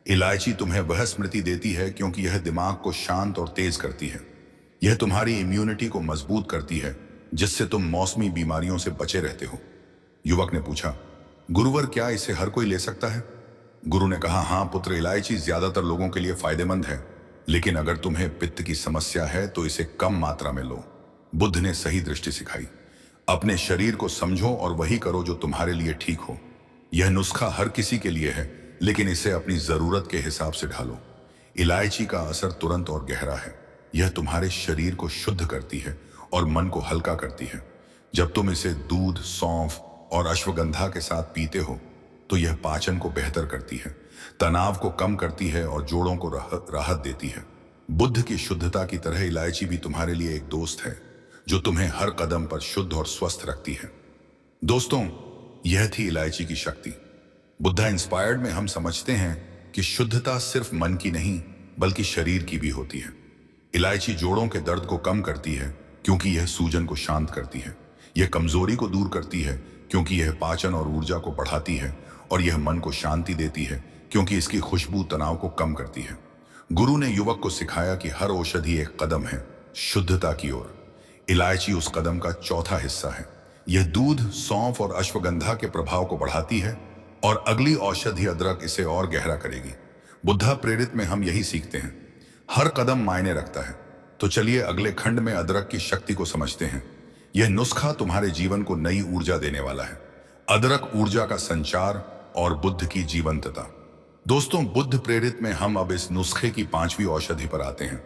इलायची तुम्हें वह स्मृति देती है क्योंकि यह दिमाग को शांत और तेज करती है। यह तुम्हारी इम्यूनिटी को मजबूत करती है, जिससे तुम मौसमी बीमारियों से बचे रहते हो। युवक ने पूछा, गुरुवर क्या इसे हर कोई ले सकता है? गुरु ने कहा, हाँ पुत्र, इलायची ज्यादातर लोगों के लिए फायदेमंद है, लेकिन अगर तुम्हें पित्त की समस्या है तो इसे कम मात्रा में लो। बुद्ध ने सही दृष्टि सिखाई। अपने शरीर को समझो और वही करो जो तुम्हारे लिए ठीक हो। यह नुस्खा हर किसी के लिए है, लेकिन इसे अपनी जरूरत के हिसाब से ढालो। इलायची का असर तुरंत और गहरा है। यह तुम्हारे शरीर को शुद्ध करती है और मन को हल्का करती है। जब तुम इसे दूध, सौंफ और अश्वगंधा के साथ पीते हो तो यह पाचन को बेहतर करती है, तनाव को कम करती है और जोड़ों को राहत देती है। बुद्ध की शुद्धता की तरह इलायची भी तुम्हारे लिए एक दोस्त है जो तुम्हें हर कदम पर शुद्ध और स्वस्थ रखती है। दोस्तों, यह थी इलायची की शक्ति। बुद्धा इंस्पायर्ड में हम समझते हैं कि शुद्धता सिर्फ मन की नहीं बल्कि शरीर की भी होती है। इलायची जोड़ों के दर्द को कम करती है क्योंकि यह सूजन को शांत करती है। यह कमजोरी को दूर करती है क्योंकि यह पाचन और ऊर्जा को बढ़ाती है, और यह मन को शांति देती है क्योंकि इसकी खुशबू तनाव को कम करती है। गुरु ने युवक को सिखाया कि हर औषधि एक कदम है शुद्धता की ओर। इलायची उस कदम का चौथा हिस्सा है। यह दूध, सौंफ और अश्वगंधा के प्रभाव को बढ़ाती है और अगली औषधि अदरक इसे और गहरा करेगी। बुद्धा प्रेरित में हम यही सीखते हैं, हर कदम मायने रखता है। तो चलिए अगले खंड में अदरक की शक्ति को समझते हैं। यह नुस्खा तुम्हारे जीवन को नई ऊर्जा देने वाला है। अदरक ऊर्जा का संचार और बुद्ध की जीवंतता। दोस्तों, बुद्ध प्रेरित में हम अब इस नुस्खे की 5वीं औषधि पर आते हैं।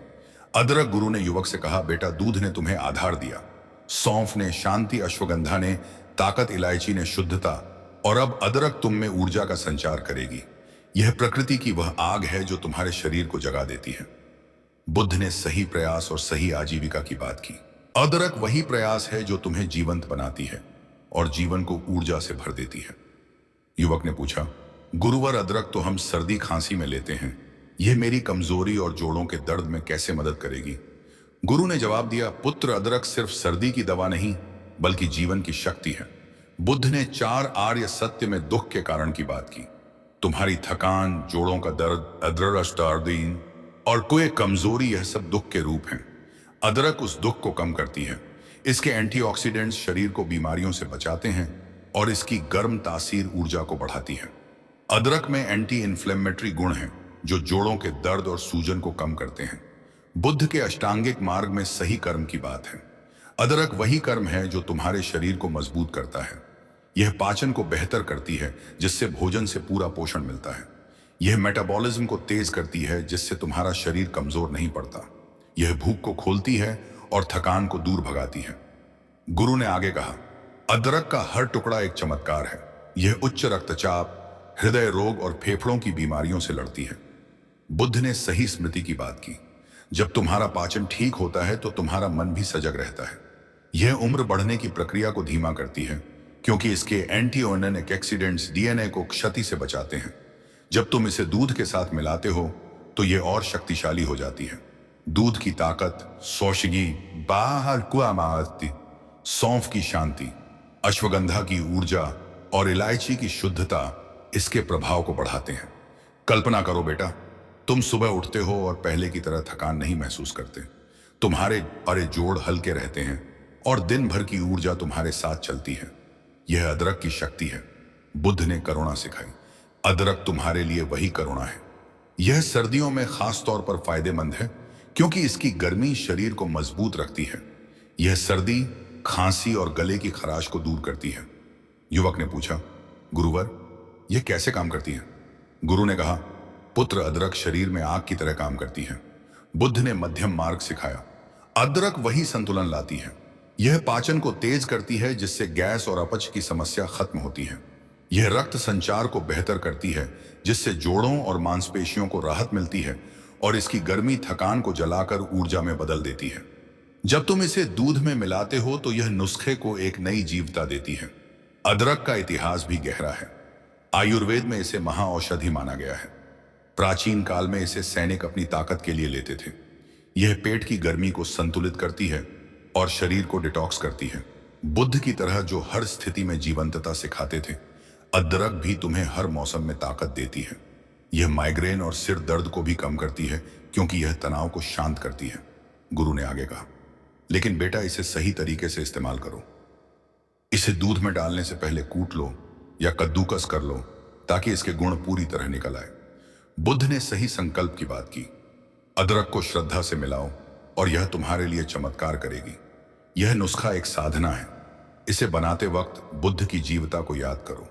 अदरक। गुरु ने युवक से कहा, बेटा, दूध ने तुम्हें आधार दिया, सौंफ ने शांति, अश्वगंधा ने ताकत, इलायची ने शुद्धता, और अब अदरक तुम में ऊर्जा का संचार करेगी। यह प्रकृति की वह आग है जो तुम्हारे शरीर को जगा देती है। बुद्ध ने सही प्रयास और सही आजीविका की बात की। अदरक वही प्रयास है जो तुम्हें जीवंत बनाती है और जीवन को ऊर्जा से भर देती है। युवक ने पूछा, गुरुवर, अदरक तो हम सर्दी खांसी में लेते हैं, यह मेरी कमजोरी और जोड़ों के दर्द में कैसे मदद करेगी? गुरु ने जवाब दिया, पुत्र, अदरक सिर्फ सर्दी की दवा नहीं बल्कि जीवन की शक्ति है। बुद्ध ने 4 आर्य सत्य में दुख के कारण की बात की। तुम्हारी थकान, जोड़ों का दर्द, अद्रष्टार्दीन और कोई कमजोरी, यह सब दुख के रूप हैं। अदरक उस दुख को कम करती है। इसके एंटीऑक्सीडेंट्स शरीर को बीमारियों से बचाते हैं और इसकी गर्म तासीर ऊर्जा को बढ़ाती है। अदरक में एंटी इन्फ्लेमेटरी गुण हैं जो जोड़ों के दर्द और सूजन को कम करते हैं। बुद्ध के अष्टांगिक मार्ग में सही कर्म की बात है। अदरक वही कर्म है जो तुम्हारे शरीर को मजबूत करता है। यह पाचन को बेहतर करती है जिससे भोजन से पूरा पोषण मिलता है। यह मेटाबॉलिज्म को तेज करती है जिससे तुम्हारा शरीर कमजोर नहीं पड़ता। यह भूख को खोलती है और थकान को दूर भगाती है। गुरु ने आगे कहा, अदरक का हर टुकड़ा एक चमत्कार है। यह उच्च रक्तचाप, हृदय रोग और फेफड़ों की बीमारियों से लड़ती है। बुद्ध ने सही स्मृति की बात की। जब तुम्हारा पाचन ठीक होता है तो तुम्हारा मन भी सजग रहता है। यह उम्र बढ़ने की प्रक्रिया को धीमा करती है क्योंकि इसके एंटीऑक्सीडेंट्स डीएनए को क्षति से बचाते हैं। जब तुम इसे दूध के साथ मिलाते हो तो यह और शक्तिशाली हो जाती है। दूध की ताकत, सौशगी बाहर कुआमाती, सौंफ की शांति, अश्वगंधा की ऊर्जा और इलायची की शुद्धता इसके प्रभाव को बढ़ाते हैं। कल्पना करो बेटा, तुम सुबह उठते हो और पहले की तरह थकान नहीं महसूस करते। तुम्हारे अरे जोड़ हल्के रहते हैं और दिन भर की ऊर्जा तुम्हारे साथ चलती है। यह अदरक की शक्ति है। बुद्ध ने करुणा सिखाई। अदरक तुम्हारे लिए वही करुणा है। यह सर्दियों में खास तौर पर फायदेमंद है क्योंकि इसकी गर्मी शरीर को मजबूत रखती है। यह सर्दी, खांसी और गले की खराश को दूर करती है। युवक ने पूछा, गुरुवर, यह कैसे काम करती है? गुरु ने कहा, पुत्र, अदरक शरीर में आग की तरह काम करती है। बुद्ध ने मध्यम मार्ग सिखाया। अदरक वही संतुलन लाती है। यह पाचन को तेज करती है जिससे गैस और अपच की समस्या खत्म होती है। यह रक्त संचार को बेहतर करती है जिससे जोड़ों और मांसपेशियों को राहत मिलती है, और इसकी गर्मी थकान को जलाकर ऊर्जा में बदल देती है। जब तुम इसे दूध में मिलाते हो तो यह नुस्खे को एक नई जीवता देती है। अदरक का इतिहास भी गहरा है। आयुर्वेद में इसे महाऔषधि माना गया है। प्राचीन काल में इसे सैनिक अपनी ताकत के लिए लेते थे। यह पेट की गर्मी को संतुलित करती है और शरीर को डिटॉक्स करती है। बुद्ध की तरह जो हर स्थिति में जीवंतता सिखाते थे, अदरक भी तुम्हें हर मौसम में ताकत देती है। यह माइग्रेन और सिर दर्द को भी कम करती है क्योंकि यह तनाव को शांत करती है। गुरु ने आगे कहा, लेकिन बेटा, इसे सही तरीके से इस्तेमाल करो। इसे दूध में डालने से पहले कूट लो या कद्दूकस कर लो ताकि इसके गुण पूरी तरह निकल आए। बुद्ध ने सही संकल्प की बात की। अदरक को श्रद्धा से मिलाओ और यह तुम्हारे लिए चमत्कार करेगी। यह नुस्खा एक साधना है। इसे बनाते वक्त बुद्ध की जीवता को याद करो।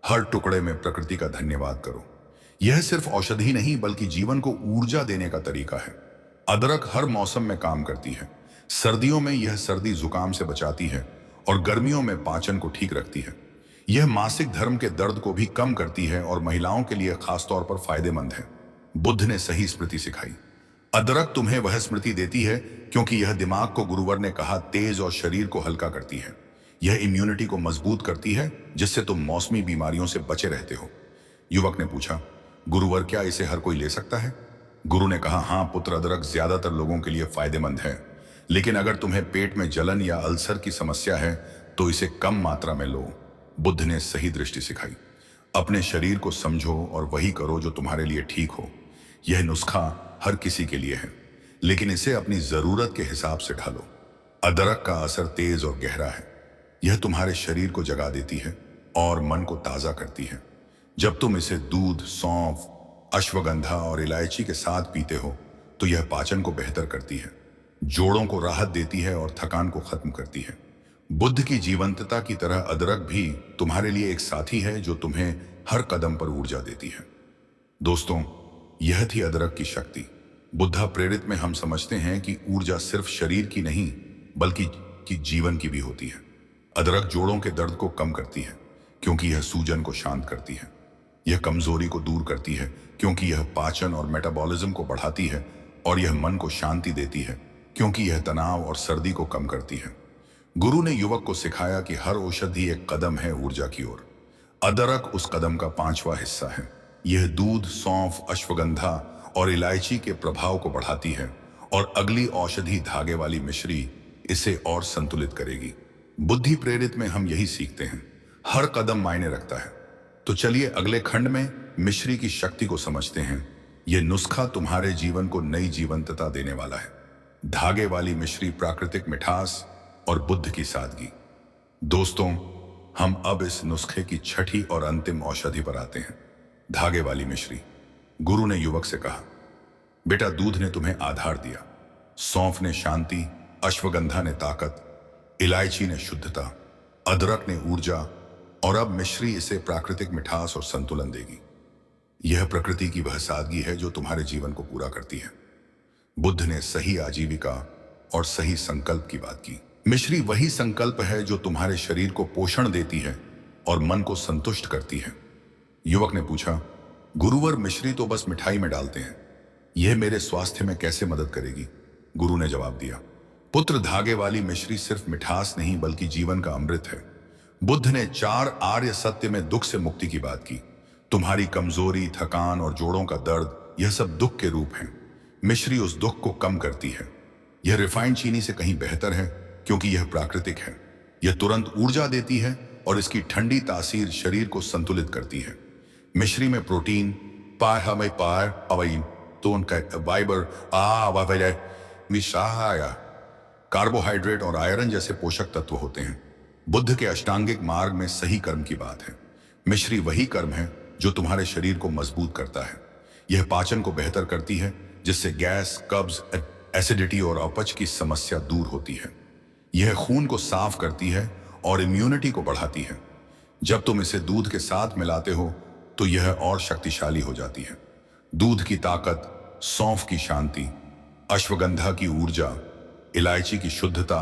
हर टुकड़े में प्रकृति का धन्यवाद करो। यह सिर्फ औषधि नहीं बल्कि जीवन को ऊर्जा देने का तरीका है। अदरक हर मौसम में काम करती है। सर्दियों में यह सर्दी जुकाम से बचाती है और गर्मियों में पाचन को ठीक रखती है। यह मासिक धर्म के दर्द को भी कम करती है और महिलाओं के लिए खासतौर पर फायदेमंद है। बुद्ध ने सही स्मृति सिखाई। अदरक तुम्हें वह स्मृति देती है क्योंकि यह दिमाग को, गुरुवर ने कहा, तेज और शरीर को हल्का करती है। यह इम्यूनिटी को मजबूत करती है जिससे तुम मौसमी बीमारियों से बचे रहते हो। युवक ने पूछा, गुरुवर क्या इसे हर कोई ले सकता है? गुरु ने कहा, हाँ पुत्र, अदरक ज्यादातर लोगों के लिए फायदेमंद है, लेकिन अगर तुम्हें पेट में जलन या अल्सर की समस्या है तो इसे कम मात्रा में लो। बुद्ध ने सही दृष्टि सिखाई। अपने शरीर को समझो और वही करो जो तुम्हारे लिए ठीक हो। यह नुस्खा हर किसी के लिए है, लेकिन इसे अपनी जरूरत के हिसाब से ढालो। अदरक का असर तेज और गहरा है। यह तुम्हारे शरीर को जगा देती है और मन को ताजा करती है। जब तुम इसे दूध, सौंफ, अश्वगंधा और इलायची के साथ पीते हो तो यह पाचन को बेहतर करती है, जोड़ों को राहत देती है और थकान को खत्म करती है। बुद्ध की जीवंतता की तरह अदरक भी तुम्हारे लिए एक साथी है जो तुम्हें हर कदम पर ऊर्जा देती है। दोस्तों, यह थी अदरक की शक्ति। बुद्धा प्रेरित में हम समझते हैं कि ऊर्जा सिर्फ शरीर की नहीं बल्कि जीवन की भी होती है। अदरक जोड़ों के दर्द को कम करती है क्योंकि यह सूजन को शांत करती है। यह कमजोरी को दूर करती है क्योंकि यह पाचन और मेटाबॉलिज्म को बढ़ाती है, और यह मन को शांति देती है क्योंकि यह तनाव और सर्दी को कम करती है। गुरु ने युवक को सिखाया कि हर औषधि एक कदम है ऊर्जा की ओर। अदरक उस कदम का 5वां हिस्सा है। यह दूध, सौंफ, अश्वगंधा और इलायची के प्रभाव को बढ़ाती है और अगली औषधि, धागे वाली मिश्री, इसे और संतुलित करेगी। बुद्धि प्रेरित में हम यही सीखते हैं, हर कदम मायने रखता है। तो चलिए अगले खंड में मिश्री की शक्ति को समझते हैं। यह नुस्खा तुम्हारे जीवन को नई जीवंतता देने वाला है। धागे वाली मिश्री, प्राकृतिक मिठास और बुद्ध की सादगी। दोस्तों, हम अब इस नुस्खे की छठी और अंतिम औषधि पर आते हैं, धागे वाली मिश्री। गुरु ने युवक से कहा, बेटा, दूध ने तुम्हें आधार दिया, सौंफ ने शांति, अश्वगंधा ने ताकत, इलायची ने शुद्धता, अदरक ने ऊर्जा, और अब मिश्री इसे प्राकृतिक मिठास और संतुलन देगी। यह प्रकृति की वह सादगी है जो तुम्हारे जीवन को पूरा करती है। बुद्ध ने सही आजीविका और सही संकल्प की बात की। मिश्री वही संकल्प है जो तुम्हारे शरीर को पोषण देती है और मन को संतुष्ट करती है। युवक ने पूछा, गुरुवर, मिश्री तो बस मिठाई में डालते हैं, यह मेरे स्वास्थ्य में कैसे मदद करेगी? गुरु ने जवाब दिया, पुत्र, धागे वाली मिश्री सिर्फ मिठास नहीं बल्कि जीवन का अमृत है। बुद्ध ने 4 आर्य सत्य में दुख से मुक्ति की बात की। तुम्हारी कमजोरी, थकान और जोड़ों का दर्द, यह सब दुख के रूप हैं। मिश्री उस दुख को कम करती है। यह रिफाइंड चीनी से कहीं बेहतर है क्योंकि यह प्राकृतिक है। यह तुरंत ऊर्जा देती है और इसकी ठंडी तासीर शरीर को संतुलित करती है। मिश्री में प्रोटीन, कार्बोहाइड्रेट और आयरन जैसे पोषक तत्व होते हैं। बुद्ध के अष्टांगिक मार्ग में सही कर्म की बात है। मिश्री वही कर्म है जो तुम्हारे शरीर को मजबूत करता है। यह पाचन को बेहतर करती है जिससे गैस, कब्ज, एसिडिटी और अपच की समस्या दूर होती है। यह खून को साफ करती है और इम्यूनिटी को बढ़ाती है। जब तुम इसे दूध के साथ मिलाते हो तो यह और शक्तिशाली हो जाती है। दूध की ताकत, सौंफ की शांति, अश्वगंधा की ऊर्जा, इलायची की शुद्धता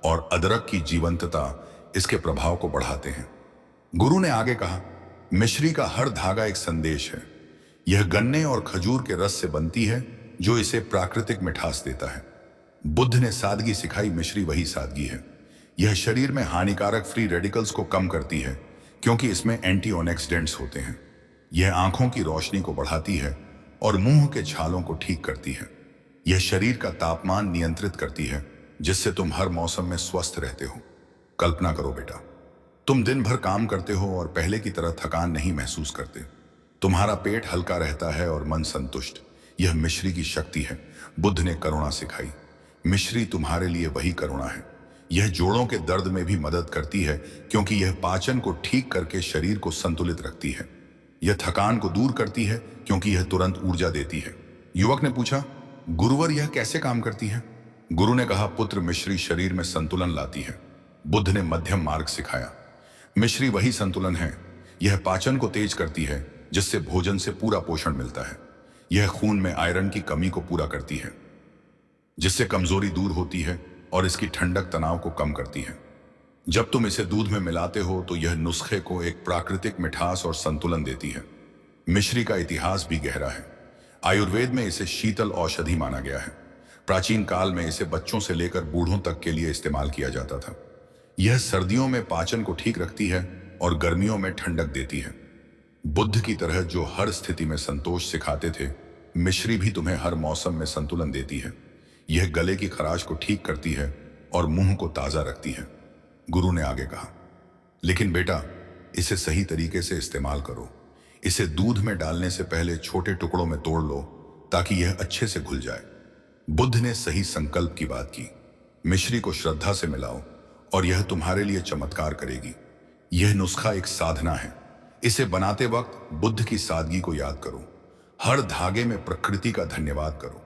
और अदरक की जीवंतता इसके प्रभाव को बढ़ाते हैं। गुरु ने आगे कहा, मिश्री का हर धागा एक संदेश है। यह गन्ने और खजूर के रस से बनती है जो इसे प्राकृतिक मिठास देता है। बुद्ध ने सादगी सिखाई, मिश्री वही सादगी है। यह शरीर में हानिकारक फ्री रेडिकल्स को कम करती है क्योंकि इसमें एंटीऑक्सीडेंट्स होते हैं। यह आंखों की रोशनी को बढ़ाती है और मुंह के छालों को ठीक करती है। यह शरीर का तापमान नियंत्रित करती है जिससे तुम हर मौसम में स्वस्थ रहते हो। कल्पना करो बेटा, तुम दिन भर काम करते हो और पहले की तरह थकान नहीं महसूस करते। तुम्हारा पेट हल्का रहता है और मन संतुष्ट। यह मिश्री की शक्ति है। बुद्ध ने करुणा सिखाई। मिश्री तुम्हारे लिए वही करुणा है। यह जोड़ों के दर्द में भी मदद करती है क्योंकि यह पाचन को ठीक करके शरीर को संतुलित रखती है। यह थकान को दूर करती है क्योंकि यह तुरंत ऊर्जा देती है। युवक ने पूछा, गुरुवर, यह कैसे काम करती है? गुरु ने कहा, पुत्र, मिश्री शरीर में संतुलन लाती है। बुद्ध ने मध्यम मार्ग सिखाया। मिश्री वही संतुलन है। यह पाचन को तेज करती है, जिससे भोजन से पूरा पोषण मिलता है। यह खून में आयरन की कमी को पूरा करती है, जिससे कमजोरी दूर होती है, और इसकी ठंडक तनाव को कम करती है। जब तुम इसे दूध में मिलाते हो तो यह नुस्खे को एक प्राकृतिक मिठास और संतुलन देती है। मिश्री का इतिहास भी गहरा है। आयुर्वेद में इसे शीतल औषधि माना गया है। प्राचीन काल में इसे बच्चों से लेकर बूढ़ों तक के लिए इस्तेमाल किया जाता था। यह सर्दियों में पाचन को ठीक रखती है और गर्मियों में ठंडक देती है। बुद्ध की तरह जो हर स्थिति में संतोष सिखाते थे, मिश्री भी तुम्हें हर मौसम में संतुलन देती है। यह गले की खराश को ठीक करती है और मुंह को ताजा रखती है। गुरु ने आगे कहा, लेकिन बेटा, इसे सही तरीके से इस्तेमाल करो। इसे दूध में डालने से पहले छोटे टुकड़ों में तोड़ लो, ताकि यह अच्छे से घुल जाए। बुद्ध ने सही संकल्प की बात की। मिश्री को श्रद्धा से मिलाओ और यह तुम्हारे लिए चमत्कार करेगी। यह नुस्खा एक साधना है। इसे बनाते वक्त बुद्ध की सादगी को याद करो। हर धागे में प्रकृति का धन्यवाद करो।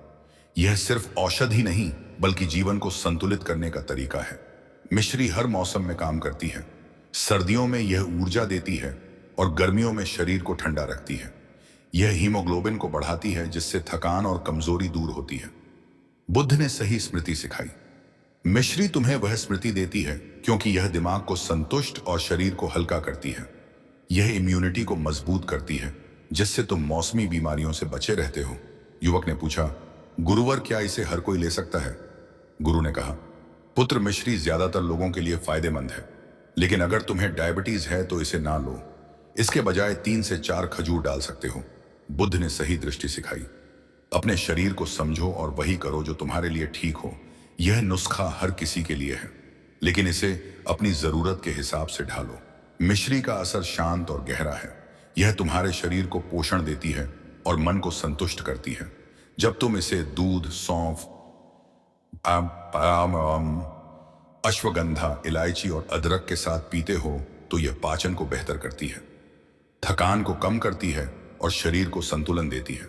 यह सिर्फ औषधि नहीं, बल्कि जीवन को संतुलित करने का तरीका है। मिश्री हर मौसम में काम करती है। सर्दियों में यह ऊर्जा देती है और गर्मियों में शरीर को ठंडा रखती है। यह हीमोग्लोबिन को बढ़ाती है, जिससे थकान और कमजोरी दूर होती है। बुद्ध ने सही स्मृति सिखाई। मिश्री तुम्हें वह स्मृति देती है क्योंकि यह दिमाग को संतुष्ट और शरीर को हल्का करती है। यह इम्यूनिटी को मजबूत करती है, जिससे तुम मौसमी बीमारियों से बचे रहते हो। युवक ने पूछा, गुरुवर, क्या इसे हर कोई ले सकता है? गुरु ने कहा, पुत्र, मिश्री ज्यादातर लोगों के लिए फायदेमंद है, लेकिन अगर तुम्हें डायबिटीज है तो इसे ना लो। इसके बजाय 3 से 4 खजूर डाल सकते हो। बुद्ध ने सही दृष्टि सिखाई। अपने शरीर को समझो और वही करो जो तुम्हारे लिए ठीक हो। यह नुस्खा हर किसी के लिए है, लेकिन इसे अपनी जरूरत के हिसाब से ढालो। मिश्री का असर शांत और गहरा है। यह तुम्हारे शरीर को पोषण देती है और मन को संतुष्ट करती है। जब तुम इसे दूध, सौंफ, अश्वगंधा, इलायची और अदरक के साथ पीते हो तो यह पाचन को बेहतर करती है, थकान को कम करती है और शरीर को संतुलन देती है।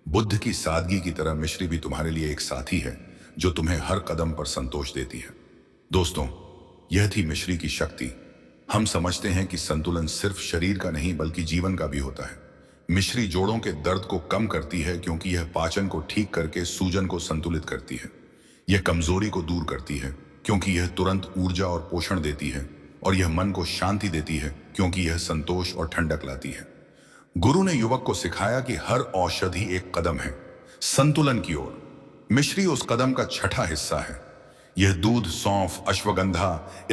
बुद्ध की सादगी की तरह मिश्री भी तुम्हारे लिए एक साथी है, जो तुम्हें हर कदम पर संतोष देती है। दोस्तों, यह थी मिश्री की शक्ति। हम समझते हैं कि संतुलन सिर्फ शरीर का नहीं, बल्कि जीवन का भी होता है। मिश्री जोड़ों के दर्द को कम करती है क्योंकि यह पाचन को ठीक करके सूजन को संतुलित करती है। यह कमजोरी को दूर करती है क्योंकि यह तुरंत ऊर्जा और पोषण देती है, और यह मन को शांति देती है क्योंकि यह संतोष और ठंडक लाती है। गुरु ने युवक को सिखाया कि हर औषधि एक कदम है संतुलन की ओर। मिश्री उस कदम का छठा हिस्सा है। यह दूध, सौंफ, अश्वगंधा,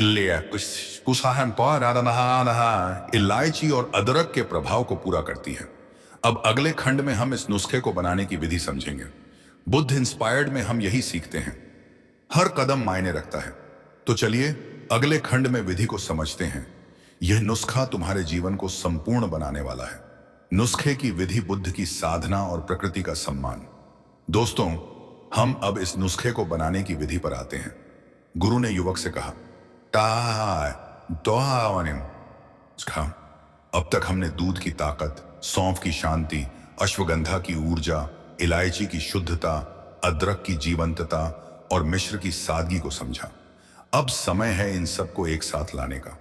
इलायची और अदरक के प्रभाव को पूरा करती है। अब अगले खंड में हम इस नुस्खे को बनाने की विधि समझेंगे। बुद्ध इंस्पायर्ड में हम यही सीखते हैं, हर कदम मायने रखता है। तो चलिए अगले खंड में विधि को समझते हैं। यह नुस्खा तुम्हारे जीवन को संपूर्ण बनाने वाला है। नुस्खे की विधि, बुद्ध की साधना और प्रकृति का सम्मान। दोस्तों, हम अब इस नुस्खे को बनाने की विधि पर आते हैं। गुरु ने युवक से कहा, अब तक हमने दूध की ताकत, सौंफ की शांति, अश्वगंधा की ऊर्जा, इलायची की शुद्धता, अदरक की जीवंतता और मिश्र की सादगी को समझा। अब समय है इन सबको एक साथ लाने का।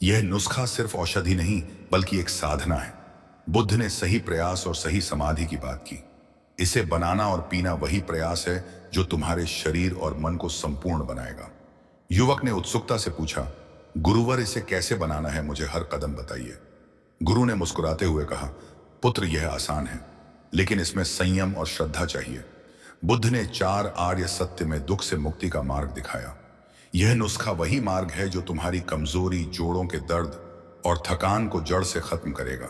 यह नुस्खा सिर्फ औषधि नहीं, बल्कि एक साधना है। बुद्ध ने सही प्रयास और सही समाधि की बात की। इसे बनाना और पीना वही प्रयास है जो तुम्हारे शरीर और मन को संपूर्ण बनाएगा। युवक ने उत्सुकता से पूछा, गुरुवर, इसे कैसे बनाना है? मुझे हर कदम बताइए। गुरु ने मुस्कुराते हुए कहा, पुत्र, यह आसान है, लेकिन इसमें संयम और श्रद्धा चाहिए। बुद्ध ने 4 आर्य सत्य में दुख से मुक्ति का मार्ग दिखाया। यह नुस्खा वही मार्ग है जो तुम्हारी कमजोरी, जोड़ों के दर्द और थकान को जड़ से खत्म करेगा।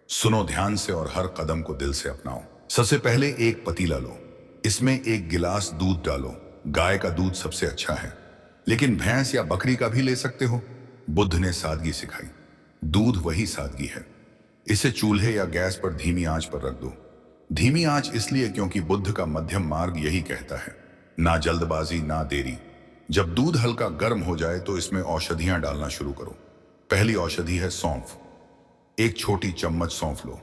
सुनो ध्यान से और हर कदम को दिल से अपनाओ। सबसे पहले एक पतीला लो, इसमें 1 गिलास दूध डालो। गाय का दूध सबसे अच्छा है, लेकिन भैंस या बकरी का भी ले सकते हो। बुद्ध ने सादगी सिखाई। दूध वही सादगी है। इसे चूल्हे या गैस पर धीमी आंच पर रख दो। धीमी आंच इसलिए क्योंकि बुद्ध का मध्यम मार्ग यही कहता है, ना जल्दबाजी, ना देरी। जब दूध हल्का गर्म हो जाए तो इसमें औषधियां डालना शुरू करो। पहली औषधि है सौंफ। 1 छोटी चम्मच सौंफ लो।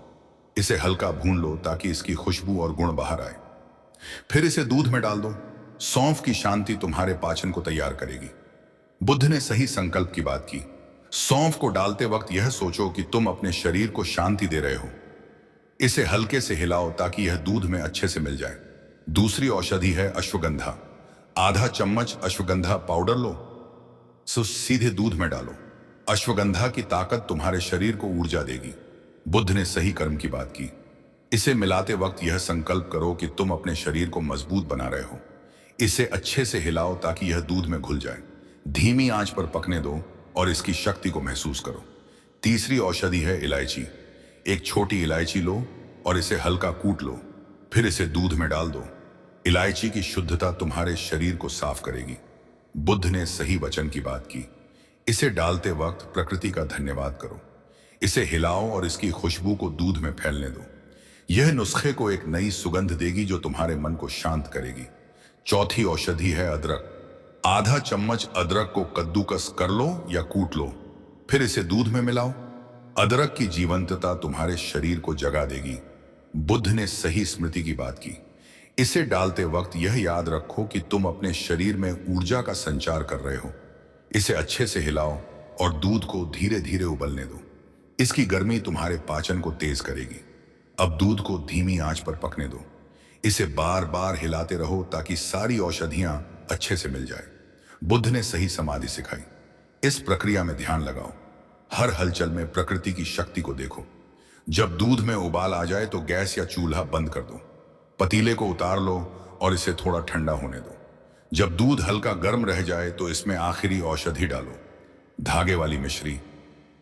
इसे हल्का भून लो ताकि इसकी खुशबू और गुण बाहर आए। फिर इसे दूध में डाल दो। सौंफ की शांति तुम्हारे पाचन को तैयार करेगी। बुद्ध ने सही संकल्प की बात की। सौंफ को डालते वक्त यह सोचो कि तुम अपने शरीर को शांति दे रहे हो। इसे हल्के से हिलाओ ताकि यह दूध में अच्छे से मिल जाए। दूसरी औषधि है अश्वगंधा। आधा चम्मच अश्वगंधा पाउडर लो, सो सीधे दूध में डालो। अश्वगंधा की ताकत तुम्हारे शरीर को ऊर्जा देगी। बुद्ध ने सही कर्म की बात की। इसे मिलाते वक्त यह संकल्प करो कि तुम अपने शरीर को मजबूत बना रहे हो। इसे अच्छे से हिलाओ ताकि यह दूध में घुल जाए। धीमी आंच पर पकने दो और इसकी शक्ति को महसूस करो। तीसरी औषधि है इलायची। एक छोटी इलायची लो और इसे हल्का कूट लो, फिर इसे दूध में डाल दो। इलायची की शुद्धता तुम्हारे शरीर को साफ करेगी। बुद्ध ने सही वचन की बात की। इसे डालते वक्त प्रकृति का धन्यवाद करो। इसे हिलाओ और इसकी खुशबू को दूध में फैलने दो। यह नुस्खे को एक नई सुगंध देगी जो तुम्हारे मन को शांत करेगी। चौथी औषधि है अदरक। आधा चम्मच अदरक को कद्दूकस कर लो या कूट लो, फिर इसे दूध में मिलाओ। अदरक की जीवंतता तुम्हारे शरीर को जगा देगी। बुद्ध ने सही स्मृति की बात की। इसे डालते वक्त यह याद रखो कि तुम अपने शरीर में ऊर्जा का संचार कर रहे हो। इसे अच्छे से हिलाओ और दूध को धीरे धीरे उबलने दो। इसकी गर्मी तुम्हारे पाचन को तेज करेगी। अब दूध को धीमी आंच पर पकने दो। इसे बार बार हिलाते रहो ताकि सारी औषधियां अच्छे से मिल जाए। बुद्ध ने सही समाधि सिखाई। इस प्रक्रिया में ध्यान लगाओ। हर हलचल में प्रकृति की शक्ति को देखो। जब दूध में उबाल आ जाए तो गैस या चूल्हा बंद कर दो। पतीले को उतार लो और इसे थोड़ा ठंडा होने दो। जब दूध हल्का गर्म रह जाए तो इसमें आखिरी औषधि डालो, धागे वाली मिश्री।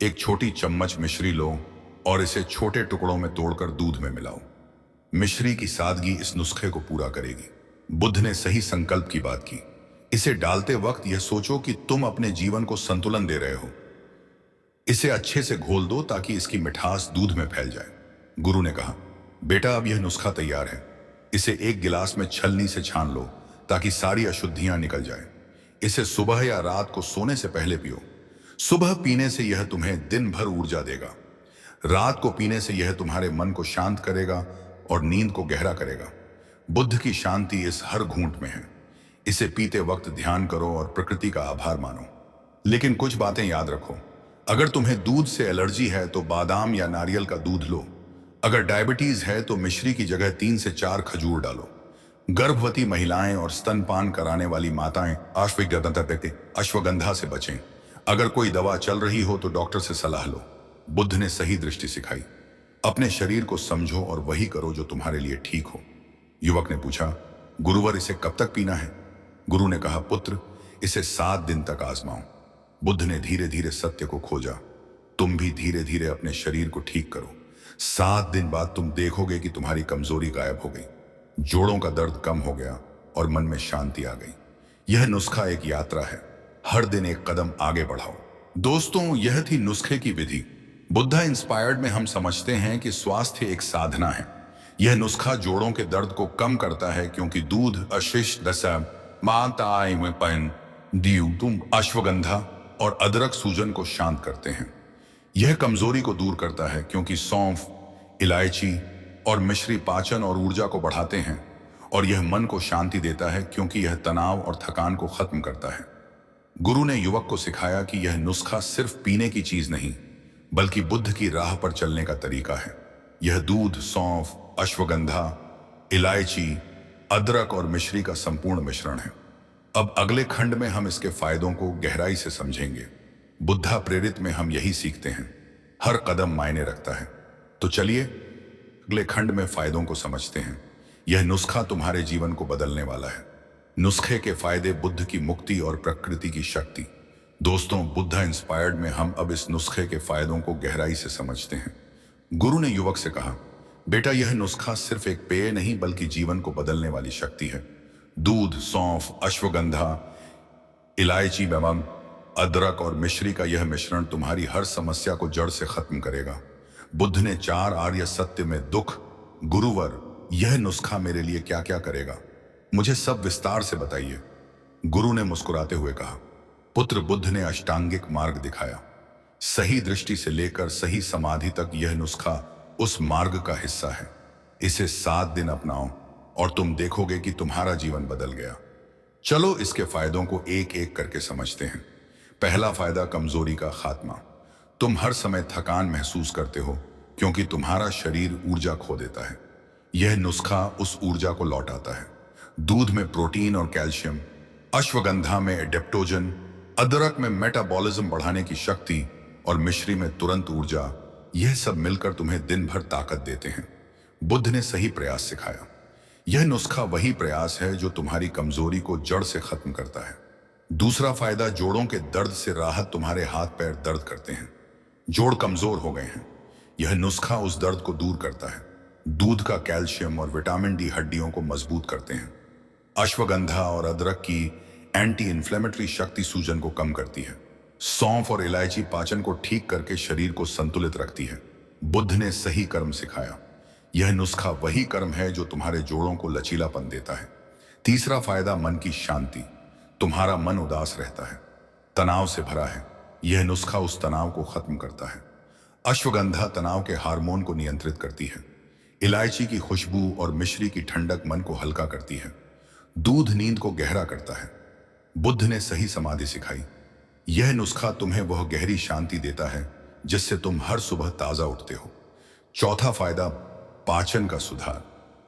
एक छोटी चम्मच मिश्री लो और इसे छोटे टुकड़ों में तोड़कर दूध में मिलाओ। मिश्री की सादगी इस नुस्खे को पूरा करेगी। बुद्ध ने सही संकल्प की बात की। इसे डालते वक्त यह सोचो कि तुम अपने जीवन को संतुलन दे रहे हो। इसे अच्छे से घोल दो ताकि इसकी मिठास दूध में फैल जाए। गुरु ने कहा, बेटा अब यह नुस्खा तैयार है। इसे एक गिलास में छलनी से छान लो ताकि सारी अशुद्धियां निकल जाए। इसे सुबह या रात को सोने से पहले पियो। सुबह पीने से यह तुम्हें दिन भर ऊर्जा देगा। रात को पीने से यह तुम्हारे मन को शांत करेगा और नींद को गहरा करेगा। बुद्ध की शांति इस हर घूंट में है। इसे पीते वक्त ध्यान करो और प्रकृति का आभार मानो। लेकिन कुछ बातें याद रखो। अगर तुम्हें दूध से एलर्जी है तो बादाम या नारियल का दूध लो। अगर डायबिटीज है तो मिश्री की जगह 3 से 4 खजूर डालो। गर्भवती महिलाएं और स्तनपान कराने वाली माताएं अश्वगंधा से बचें। अगर कोई दवा चल रही हो तो डॉक्टर से सलाह लो। बुद्ध ने सही दृष्टि सिखाई। अपने शरीर को समझो और वही करो जो तुम्हारे लिए ठीक हो। युवक ने पूछा, गुरुवर इसे कब तक पीना है? गुरु ने कहा, पुत्र इसे 7 दिन तक आजमाओ। बुद्ध ने धीरे धीरे सत्य को खोजा। तुम भी धीरे धीरे अपने शरीर को ठीक करो। 7 दिन बाद तुम देखोगे कि तुम्हारी कमजोरी गायब हो गई, जोड़ों का दर्द कम हो गया और मन में शांति आ गई। यह नुस्खा एक यात्रा है। हर दिन एक कदम आगे बढ़ाओ। दोस्तों, यह थी नुस्खे की विधि। बुद्धा इंस्पायर्ड में हम समझते हैं कि स्वास्थ्य एक साधना है। यह नुस्खा जोड़ों के दर्द को कम करता है क्योंकि दूध अशिष्ट दशा माताएं में पन दीव तुम अश्वगंधा और अदरक सूजन को शांत करते हैं। यह कमजोरी को दूर करता है क्योंकि सौंफ, इलायची और मिश्री पाचन और ऊर्जा को बढ़ाते हैं। और यह मन को शांति देता है क्योंकि यह तनाव और थकान को खत्म करता है। गुरु ने युवक को सिखाया कि यह नुस्खा सिर्फ पीने की चीज नहीं बल्कि बुद्ध की राह पर चलने का तरीका है। यह दूध, सौंफ, अश्वगंधा, इलायची, अदरक और मिश्री का संपूर्ण मिश्रण है। अब अगले खंड में हम इसके फायदों को गहराई से समझेंगे। बुद्धा प्रेरित में हम यही सीखते हैं, हर कदम मायने रखता है। तो चलिए अगले खंड में फायदों को समझते हैं। यह नुस्खा तुम्हारे जीवन को बदलने वाला है। नुस्खे के फायदे, बुद्ध की मुक्ति और प्रकृति की शक्ति। दोस्तों, बुद्धा इंस्पायर्ड में हम अब इस नुस्खे के फायदों को गहराई से समझते हैं। गुरु ने युवक से कहा, बेटा यह नुस्खा सिर्फ एक पेय नहीं बल्कि जीवन को बदलने वाली शक्ति है। दूध, सौंफ, अश्वगंधा, इलायची एवं अदरक और मिश्री का यह मिश्रण तुम्हारी हर समस्या को जड़ से खत्म करेगा। बुद्ध ने 4 आर्य सत्य में दुख, गुरुवर यह नुस्खा मेरे लिए क्या क्या करेगा, मुझे सब विस्तार से बताइए। गुरु ने मुस्कुराते हुए कहा, पुत्र बुद्ध ने अष्टांगिक मार्ग दिखाया। सही दृष्टि से लेकर सही समाधि तक यह नुस्खा उस मार्ग का हिस्सा है। इसे 7 दिन अपनाओ और तुम देखोगे कि तुम्हारा जीवन बदल गया। चलो इसके फायदों को एक एक करके समझते हैं। पहला फायदा कमजोरी का खात्मा। तुम हर समय थकान महसूस करते हो क्योंकि तुम्हारा शरीर ऊर्जा खो देता है। यह नुस्खा उस ऊर्जा को लौटाता है। दूध में प्रोटीन और कैल्शियम, अश्वगंधा में एडेप्टोजन, अदरक में मेटाबॉलिज्म बढ़ाने की शक्ति और मिश्री में तुरंत ऊर्जा, यह सब मिलकर तुम्हें दिन भर ताकत देते हैं। बुद्ध ने सही प्रयास सिखाया। यह नुस्खा वही प्रयास है जो तुम्हारी कमजोरी को जड़ से खत्म करता है। दूसरा फायदा, जोड़ों के दर्द से राहत। तुम्हारे हाथ पैर दर्द करते हैं, जोड़ कमजोर हो गए हैं, यह नुस्खा उस दर्द को दूर करता है। दूध का कैल्शियम और विटामिन डी हड्डियों को मजबूत करते हैं। अश्वगंधा और अदरक की एंटी इन्फ्लेमेटरी शक्ति सूजन को कम करती है। सौंफ और इलायची पाचन को ठीक करके शरीर को संतुलित रखती है। बुद्ध ने सही कर्म सिखाया। यह नुस्खा वही कर्म है जो तुम्हारे जोड़ों को लचीलापन देता है। तीसरा फायदा, मन की शांति। तुम्हारा मन उदास रहता है, तनाव से भरा है, यह नुस्खा उस तनाव को खत्म करता है। अश्वगंधा तनाव के हार्मोन को नियंत्रित करती है। इलायची की खुशबू और मिश्री की ठंडक मन को हल्का करती है। दूध नींद को गहरा करता है। बुद्ध ने सही समाधि सिखाई। यह नुस्खा तुम्हें वह गहरी शांति देता है जिससे तुम हर सुबह ताजा उठते हो। चौथा फायदा, पाचन का सुधार।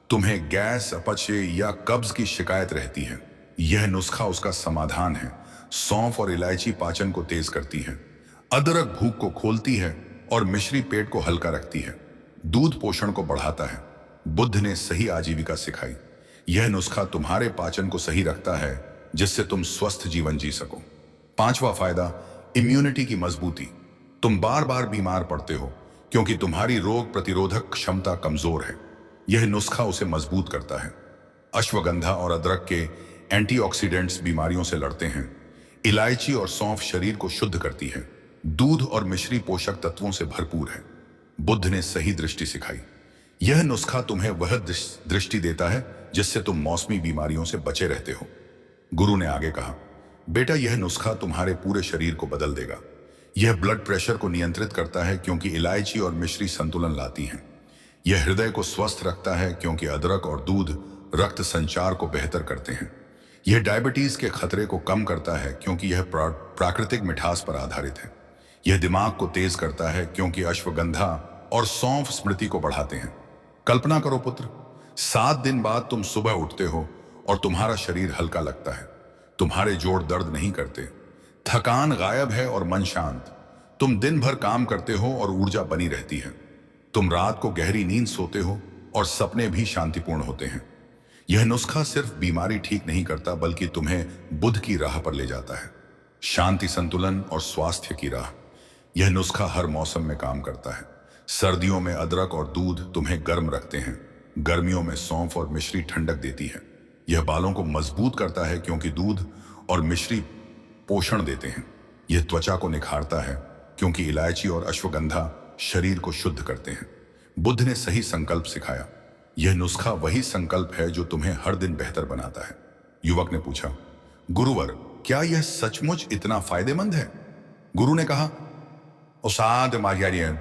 तुम्हें गैस, अपचे या कब्ज की शिकायत रहती है, यह नुस्खा उसका समाधान है। सौंफ और इलायची पाचन को तेज करती है। अदरक भूख को खोलती है और मिश्री पेट को हल्का रखती है। दूध पोषण को बढ़ाता है। बुद्ध ने सही आजीविका सिखाई। यह नुस्खा तुम्हारे पाचन को सही रखता है जिससे तुम स्वस्थ जीवन जी सको। पांचवा फायदा, इम्यूनिटी की मजबूती। तुम बार बार बीमार पड़ते हो क्योंकि तुम्हारी रोग प्रतिरोधक क्षमता कमजोर है, यह नुस्खा उसे मजबूत करता है। अश्वगंधा और अदरक के एंटीऑक्सीडेंट्स बीमारियों से लड़ते हैं। इलायची और सौंफ शरीर को शुद्ध करती है। दूध और मिश्री पोषक तत्वों से भरपूर है। बुद्ध ने सही दृष्टि सिखाई। यह नुस्खा तुम्हें वह दृष्टि देता है जिससे तुम मौसमी बीमारियों से बचे रहते हो। गुरु ने आगे कहा, बेटा यह नुस्खा तुम्हारे पूरे शरीर को बदल देगा। यह ब्लड प्रेशर को नियंत्रित करता है क्योंकि इलायची और मिश्री संतुलन लाती हैं। यह हृदय को स्वस्थ रखता है क्योंकि अदरक और दूध रक्त संचार को बेहतर करते हैं। यह डायबिटीज के खतरे को कम करता है क्योंकि यह प्राकृतिक मिठास पर आधारित है। यह दिमाग को तेज करता है क्योंकि अश्वगंधा और सौंफ स्मृति को बढ़ाते हैं। कल्पना करो पुत्र, 7 दिन बाद तुम सुबह उठते हो और तुम्हारा शरीर हल्का लगता है। तुम्हारे जोड़ दर्द नहीं करते, थकान गायब है और मन शांत। तुम दिन भर काम करते हो और ऊर्जा बनी रहती है। तुम रात को गहरी नींद सोते हो और सपने भी शांतिपूर्ण होते हैं। यह नुस्खा सिर्फ बीमारी ठीक नहीं करता बल्कि तुम्हें बुद्ध की राह पर ले जाता है, शांति, संतुलन और स्वास्थ्य की राह। यह नुस्खा हर मौसम में काम करता है। सर्दियों में अदरक और दूध तुम्हें गर्म रखते हैं। गर्मियों में सौंफ और मिश्री ठंडक देती है। यह बालों को मजबूत करता है क्योंकि दूध और मिश्री पोषण देते हैं। यह त्वचा को निखारता है क्योंकि इलायची और अश्वगंधा शरीर को शुद्ध करते हैं। बुद्ध ने सही संकल्प सिखाया। यह नुस्खा वही संकल्प है जो तुम्हें हर दिन बेहतर बनाता है। युवक ने पूछा, गुरुवर क्या यह सचमुच इतना फायदेमंद है? गुरु ने कहा, ओसाद मार्यारियन,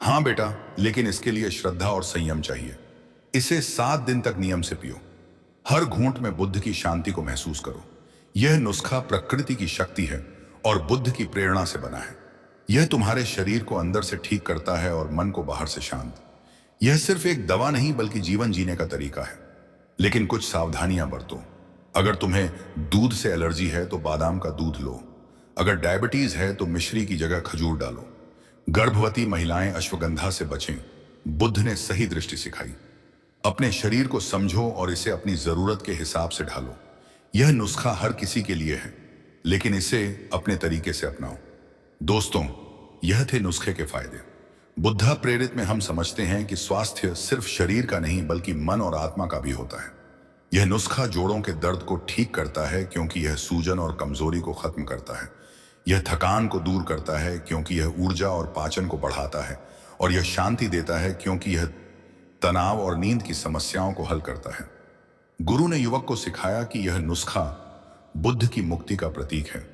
हाँ बेटा, लेकिन इसके लिए श्रद्धा और संयम चाहिए। इसे 7 दिन तक नियम से पियो। हर घूंट में बुद्ध की शांति को महसूस करो। यह नुस्खा प्रकृति की शक्ति है और बुद्ध की प्रेरणा से बना है। यह तुम्हारे शरीर को अंदर से ठीक करता है और मन को बाहर से शांत। यह सिर्फ एक दवा नहीं बल्कि जीवन जीने का तरीका है। लेकिन कुछ सावधानियां बरतो। अगर तुम्हें दूध से एलर्जी है तो बादाम का दूध लो। अगर डायबिटीज है तो मिश्री की जगह खजूर डालो। गर्भवती महिलाएं अश्वगंधा से बचें। बुद्ध ने सही दृष्टि सिखाई। अपने शरीर को समझो और इसे अपनी जरूरत के हिसाब से ढालो। यह नुस्खा हर किसी के लिए है, लेकिन इसे अपने तरीके से अपनाओ। दोस्तों, यह थे नुस्खे के फायदे। बुद्धा प्रेरित में हम समझते हैं कि स्वास्थ्य सिर्फ शरीर का नहीं बल्कि मन और आत्मा का भी होता है। यह नुस्खा जोड़ों के दर्द को ठीक करता है क्योंकि यह सूजन और कमजोरी को खत्म करता है। यह थकान को दूर करता है क्योंकि यह ऊर्जा और पाचन को बढ़ाता है। और यह शांति देता है क्योंकि यह तनाव और नींद की समस्याओं को हल करता है। गुरु ने युवक को सिखाया कि यह नुस्खा बुद्ध की मुक्ति का प्रतीक है।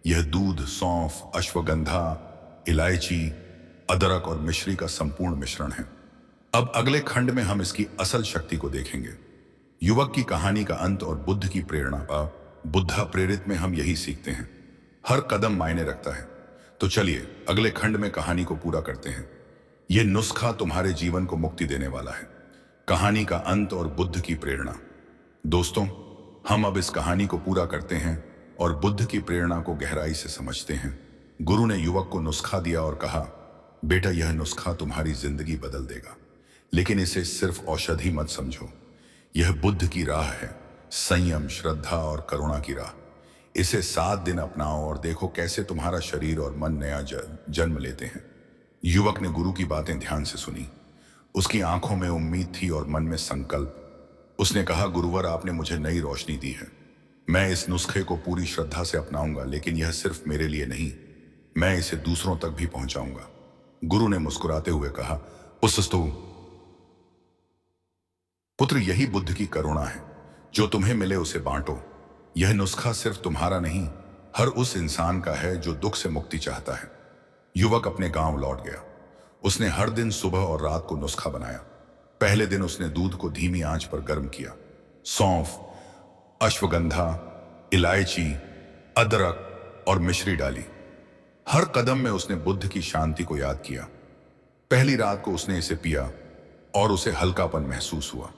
यह दूध, सौंफ, अश्वगंधा, इलायची, अदरक और मिश्री का संपूर्ण मिश्रण है। अब अगले खंड में हम इसकी असल शक्ति को देखेंगे। युवक की कहानी का अंत और बुद्ध की प्रेरणा। बुद्धा प्रेरित में हम यही सीखते हैं, हर कदम मायने रखता है। तो चलिए अगले खंड में कहानी को पूरा करते हैं। यह नुस्खा तुम्हारे जीवन को मुक्ति देने वाला है। कहानी का अंत और बुद्ध की प्रेरणा। दोस्तों, हम अब इस कहानी को पूरा करते हैं और बुद्ध की प्रेरणा को गहराई से समझते हैं। गुरु ने युवक को नुस्खा दिया और कहा, बेटा, यह नुस्खा तुम्हारी जिंदगी बदल देगा, लेकिन इसे सिर्फ औषधि मत समझो। यह बुद्ध की राह है, संयम, श्रद्धा और करुणा की राह। इसे 7 दिन अपनाओ और देखो कैसे तुम्हारा शरीर और मन नया जन्म लेते हैं। युवक ने गुरु की बातें ध्यान से सुनी। उसकी आंखों में उम्मीद थी और मन में संकल्प। उसने कहा, गुरुवर, आपने मुझे नई रोशनी दी है। मैं इस नुस्खे को पूरी श्रद्धा से अपनाऊंगा, लेकिन यह सिर्फ मेरे लिए नहीं, मैं इसे दूसरों तक भी पहुंचाऊंगा। गुरु ने मुस्कुराते हुए कहा, पुत्र, यही बुद्ध की करुणा है। जो तुम्हें मिले उसे बांटो। यह नुस्खा सिर्फ तुम्हारा नहीं, हर उस इंसान का है जो दुख से मुक्ति चाहता है। युवक अपने गांव लौट गया। उसने हर दिन सुबह और रात को नुस्खा बनाया। पहले दिन उसने दूध को धीमी आंच पर गर्म किया। सौंफ, अश्वगंधा, इलायची, अदरक और मिश्री डाली। हर कदम में उसने बुद्ध की शांति को याद किया। पहली रात को उसने इसे पिया और उसे हल्कापन महसूस हुआ।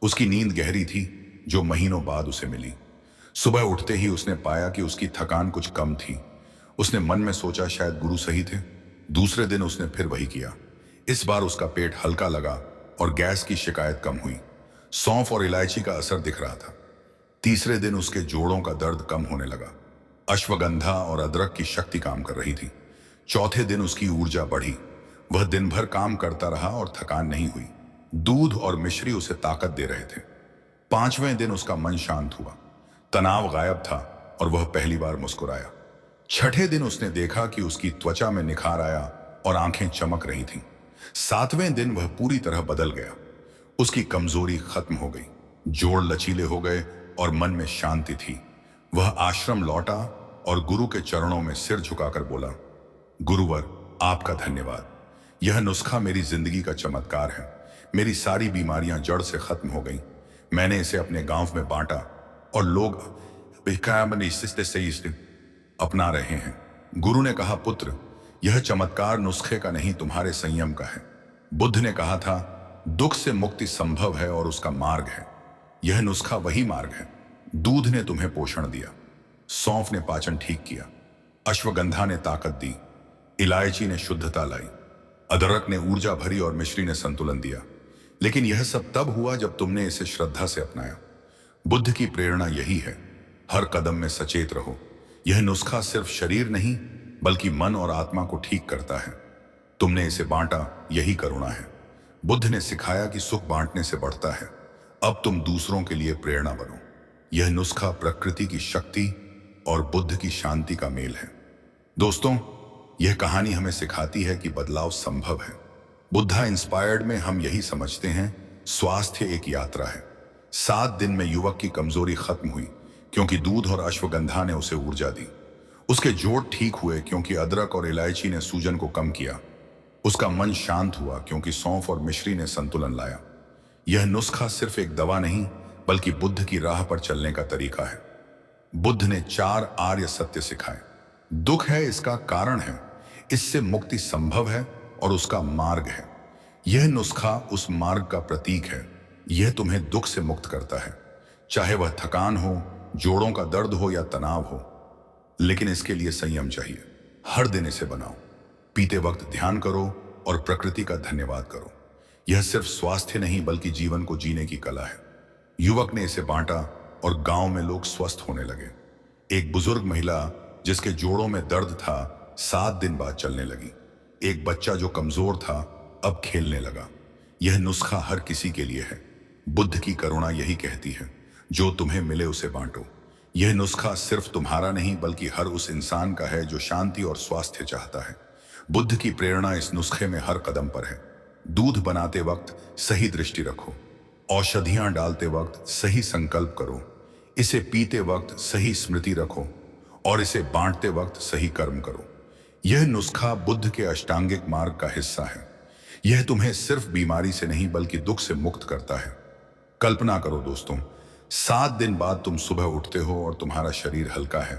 उसकी नींद गहरी थी, जो महीनों बाद उसे मिली। सुबह उठते ही उसने पाया कि उसकी थकान कुछ कम थी। उसने मन में सोचा, शायद गुरु सही थे। दूसरे दिन उसने फिर वही किया। इस बार उसका पेट हल्का लगा और गैस की शिकायत कम हुई। सौंफ और इलायची का असर दिख रहा था। तीसरे दिन उसके जोड़ों का दर्द कम होने लगा। अश्वगंधा और अदरक की शक्ति काम कर रही थी। चौथे दिन उसकी ऊर्जा बढ़ी। वह दिन भर काम करता रहा और थकान नहीं हुई। दूध और मिश्री उसे ताकत दे रहे थे। 5वें दिन उसका मन शांत हुआ। तनाव गायब था और वह पहली बार मुस्कुराया। 6ठे दिन उसने देखा कि उसकी त्वचा में निखार आया और आंखें चमक रही थीं। 7वें दिन वह पूरी तरह बदल गया। उसकी कमजोरी खत्म हो गई, जोड़ लचीले हो गए और मन में शांति थी। वह आश्रम लौटा और गुरु के चरणों में सिर झुकाकर बोला, गुरुवर, आपका धन्यवाद। यह नुस्खा मेरी जिंदगी का चमत्कार है। मेरी सारी बीमारियां जड़ से खत्म हो गईं। मैंने इसे अपने गांव में बांटा और लोग इसे अपना रहे हैं। गुरु ने कहा, पुत्र, यह चमत्कार नुस्खे का नहीं, तुम्हारे संयम का है। बुद्ध ने कहा था, दुख से मुक्ति संभव है और उसका मार्ग है। यह नुस्खा वही मार्ग है। दूध ने तुम्हें पोषण दिया, सौंफ ने पाचन ठीक किया, अश्वगंधा ने ताकत दी, इलायची ने शुद्धता लाई, अदरक ने ऊर्जा भरी और मिश्री ने संतुलन दिया। लेकिन यह सब तब हुआ जब तुमने इसे श्रद्धा से अपनाया। बुद्ध की प्रेरणा यही है, हर कदम में सचेत रहो। यह नुस्खा सिर्फ शरीर नहीं, बल्कि मन और आत्मा को ठीक करता है। तुमने इसे बांटा, यही करुणा है। बुद्ध ने सिखाया कि सुख बांटने से बढ़ता है। अब तुम दूसरों के लिए प्रेरणा बनो। यह नुस्खा प्रकृति की शक्ति और बुद्ध की शांति का मेल है। दोस्तों, यह कहानी हमें सिखाती है कि बदलाव संभव है। बुद्धा इंस्पायर्ड में हम यही समझते हैं, स्वास्थ्य एक यात्रा है। 7 दिन में युवक की कमजोरी खत्म हुई क्योंकि दूध और अश्वगंधा ने उसे ऊर्जा दी। उसके जोड़ ठीक हुए क्योंकि अदरक और इलायची ने सूजन को कम किया। उसका मन शांत हुआ क्योंकि सौंफ और मिश्री ने संतुलन लाया। यह नुस्खा सिर्फ एक दवा नहीं, बल्कि बुद्ध की राह पर चलने का तरीका है। बुद्ध ने 4 आर्य सत्य सिखाए। दुख है, इसका कारण है, इससे मुक्ति संभव है और उसका मार्ग है। यह नुस्खा उस मार्ग का प्रतीक है। यह तुम्हें दुख से मुक्त करता है, चाहे वह थकान हो, जोड़ों का दर्द हो या तनाव हो। लेकिन इसके लिए संयम चाहिए। हर दिन इसे बनाओ, पीते वक्त ध्यान करो और प्रकृति का धन्यवाद करो। यह सिर्फ स्वास्थ्य नहीं, बल्कि जीवन को जीने की कला है। युवक ने इसे बांटा और गांव में लोग स्वस्थ होने लगे। एक बुजुर्ग महिला जिसके जोड़ों में दर्द था, 7 दिन बाद चलने लगी। एक बच्चा जो कमजोर था, अब खेलने लगा। यह नुस्खा हर किसी के लिए है। बुद्ध की करुणा यही कहती है, जो तुम्हें मिले उसे बांटो। यह नुस्खा सिर्फ तुम्हारा नहीं, बल्कि हर उस इंसान का है जो शांति और स्वास्थ्य चाहता है। बुद्ध की प्रेरणा इस नुस्खे में हर कदम पर है। दूध बनाते वक्त सही दृष्टि रखो, औषधियां डालते वक्त सही संकल्प करो, इसे पीते वक्त सही स्मृति रखो और इसे बांटते वक्त सही कर्म करो। यह नुस्खा बुद्ध के अष्टांगिक मार्ग का हिस्सा है। यह तुम्हें सिर्फ बीमारी से नहीं, बल्कि दुख से मुक्त करता है। कल्पना करो दोस्तों, 7 दिन बाद तुम सुबह उठते हो और तुम्हारा शरीर हल्का है,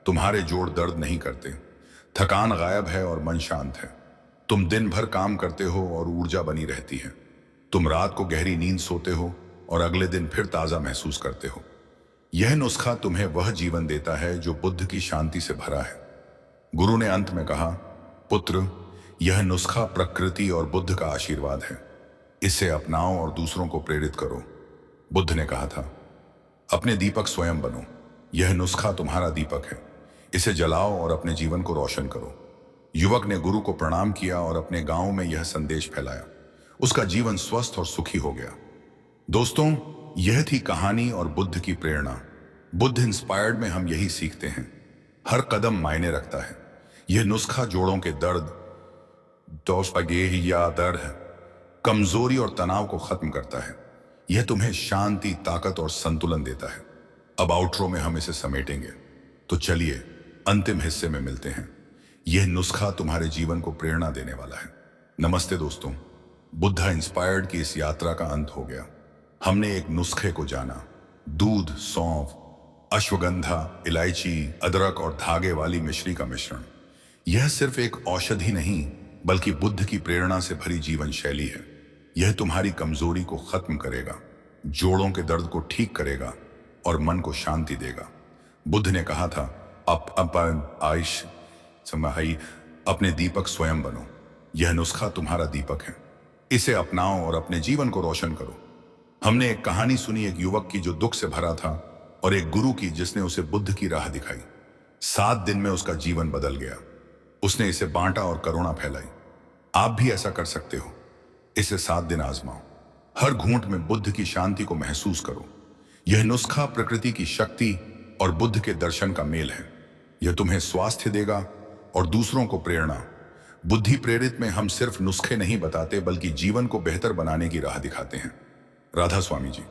तुम्हारे जोड़ दर्द नहीं करते, थकान गायब है और मन शांत है। तुम दिन भर काम करते हो और ऊर्जा बनी रहती है। तुम रात को गहरी नींद सोते हो और अगले दिन फिर ताजा महसूस करते हो। यह नुस्खा तुम्हें वह जीवन देता है जो बुद्ध की शांति से भरा है। गुरु ने अंत में कहा, पुत्र, यह नुस्खा प्रकृति और बुद्ध का आशीर्वाद है। इसे अपनाओ और दूसरों को प्रेरित करो। बुद्ध ने कहा था, अपने दीपक स्वयं बनो। यह नुस्खा तुम्हारा दीपक है। इसे जलाओ और अपने जीवन को रोशन करो। युवक ने गुरु को प्रणाम किया और अपने गांव में यह संदेश फैलाया। उसका जीवन स्वस्थ और सुखी हो गया। दोस्तों, यह थी कहानी और बुद्ध की प्रेरणा। बुद्ध इंस्पायर्ड में हम यही सीखते हैं, हर कदम मायने रखता है। यह नुस्खा जोड़ों के दर्द, या दर्द, कमजोरी और तनाव को खत्म करता है। यह तुम्हें शांति, ताकत और संतुलन देता है। अब आउट्रो में हम इसे समेटेंगे, तो चलिए अंतिम हिस्से में मिलते हैं। यह नुस्खा तुम्हारे जीवन को प्रेरणा देने वाला है। नमस्ते दोस्तों, बुद्धा इंस्पायर्ड की इस यात्रा का अंत हो गया। हमने एक नुस्खे को जाना, दूध, सौंफ, अश्वगंधा, इलायची, अदरक और धागे वाली मिश्री का मिश्रण। यह सिर्फ एक औषधि नहीं, बल्कि बुद्ध की प्रेरणा से भरी जीवन शैली है। यह तुम्हारी कमजोरी को खत्म करेगा, जोड़ों के दर्द को ठीक करेगा और मन को शांति देगा। बुद्ध ने कहा था, आयुष समाई, अपने दीपक स्वयं बनो। यह नुस्खा तुम्हारा दीपक है। इसे अपनाओ और अपने जीवन को रोशन करो। हमने एक कहानी सुनी, एक युवक की जो दुख से भरा था और एक गुरु की जिसने उसे बुद्ध की राह दिखाई। 7 दिन में उसका जीवन बदल गया। उसने इसे बांटा और करुणा फैलाई। आप भी ऐसा कर सकते हो। इसे 7 दिन आजमाओ। हर घूंट में बुद्ध की शांति को महसूस करो। यह नुस्खा प्रकृति की शक्ति और बुद्ध के दर्शन का मेल है। यह तुम्हें स्वास्थ्य देगा और दूसरों को प्रेरणा। बुद्धि प्रेरित में हम सिर्फ नुस्खे नहीं बताते, बल्कि जीवन को बेहतर बनाने की राह दिखाते हैं। राधा स्वामी जी।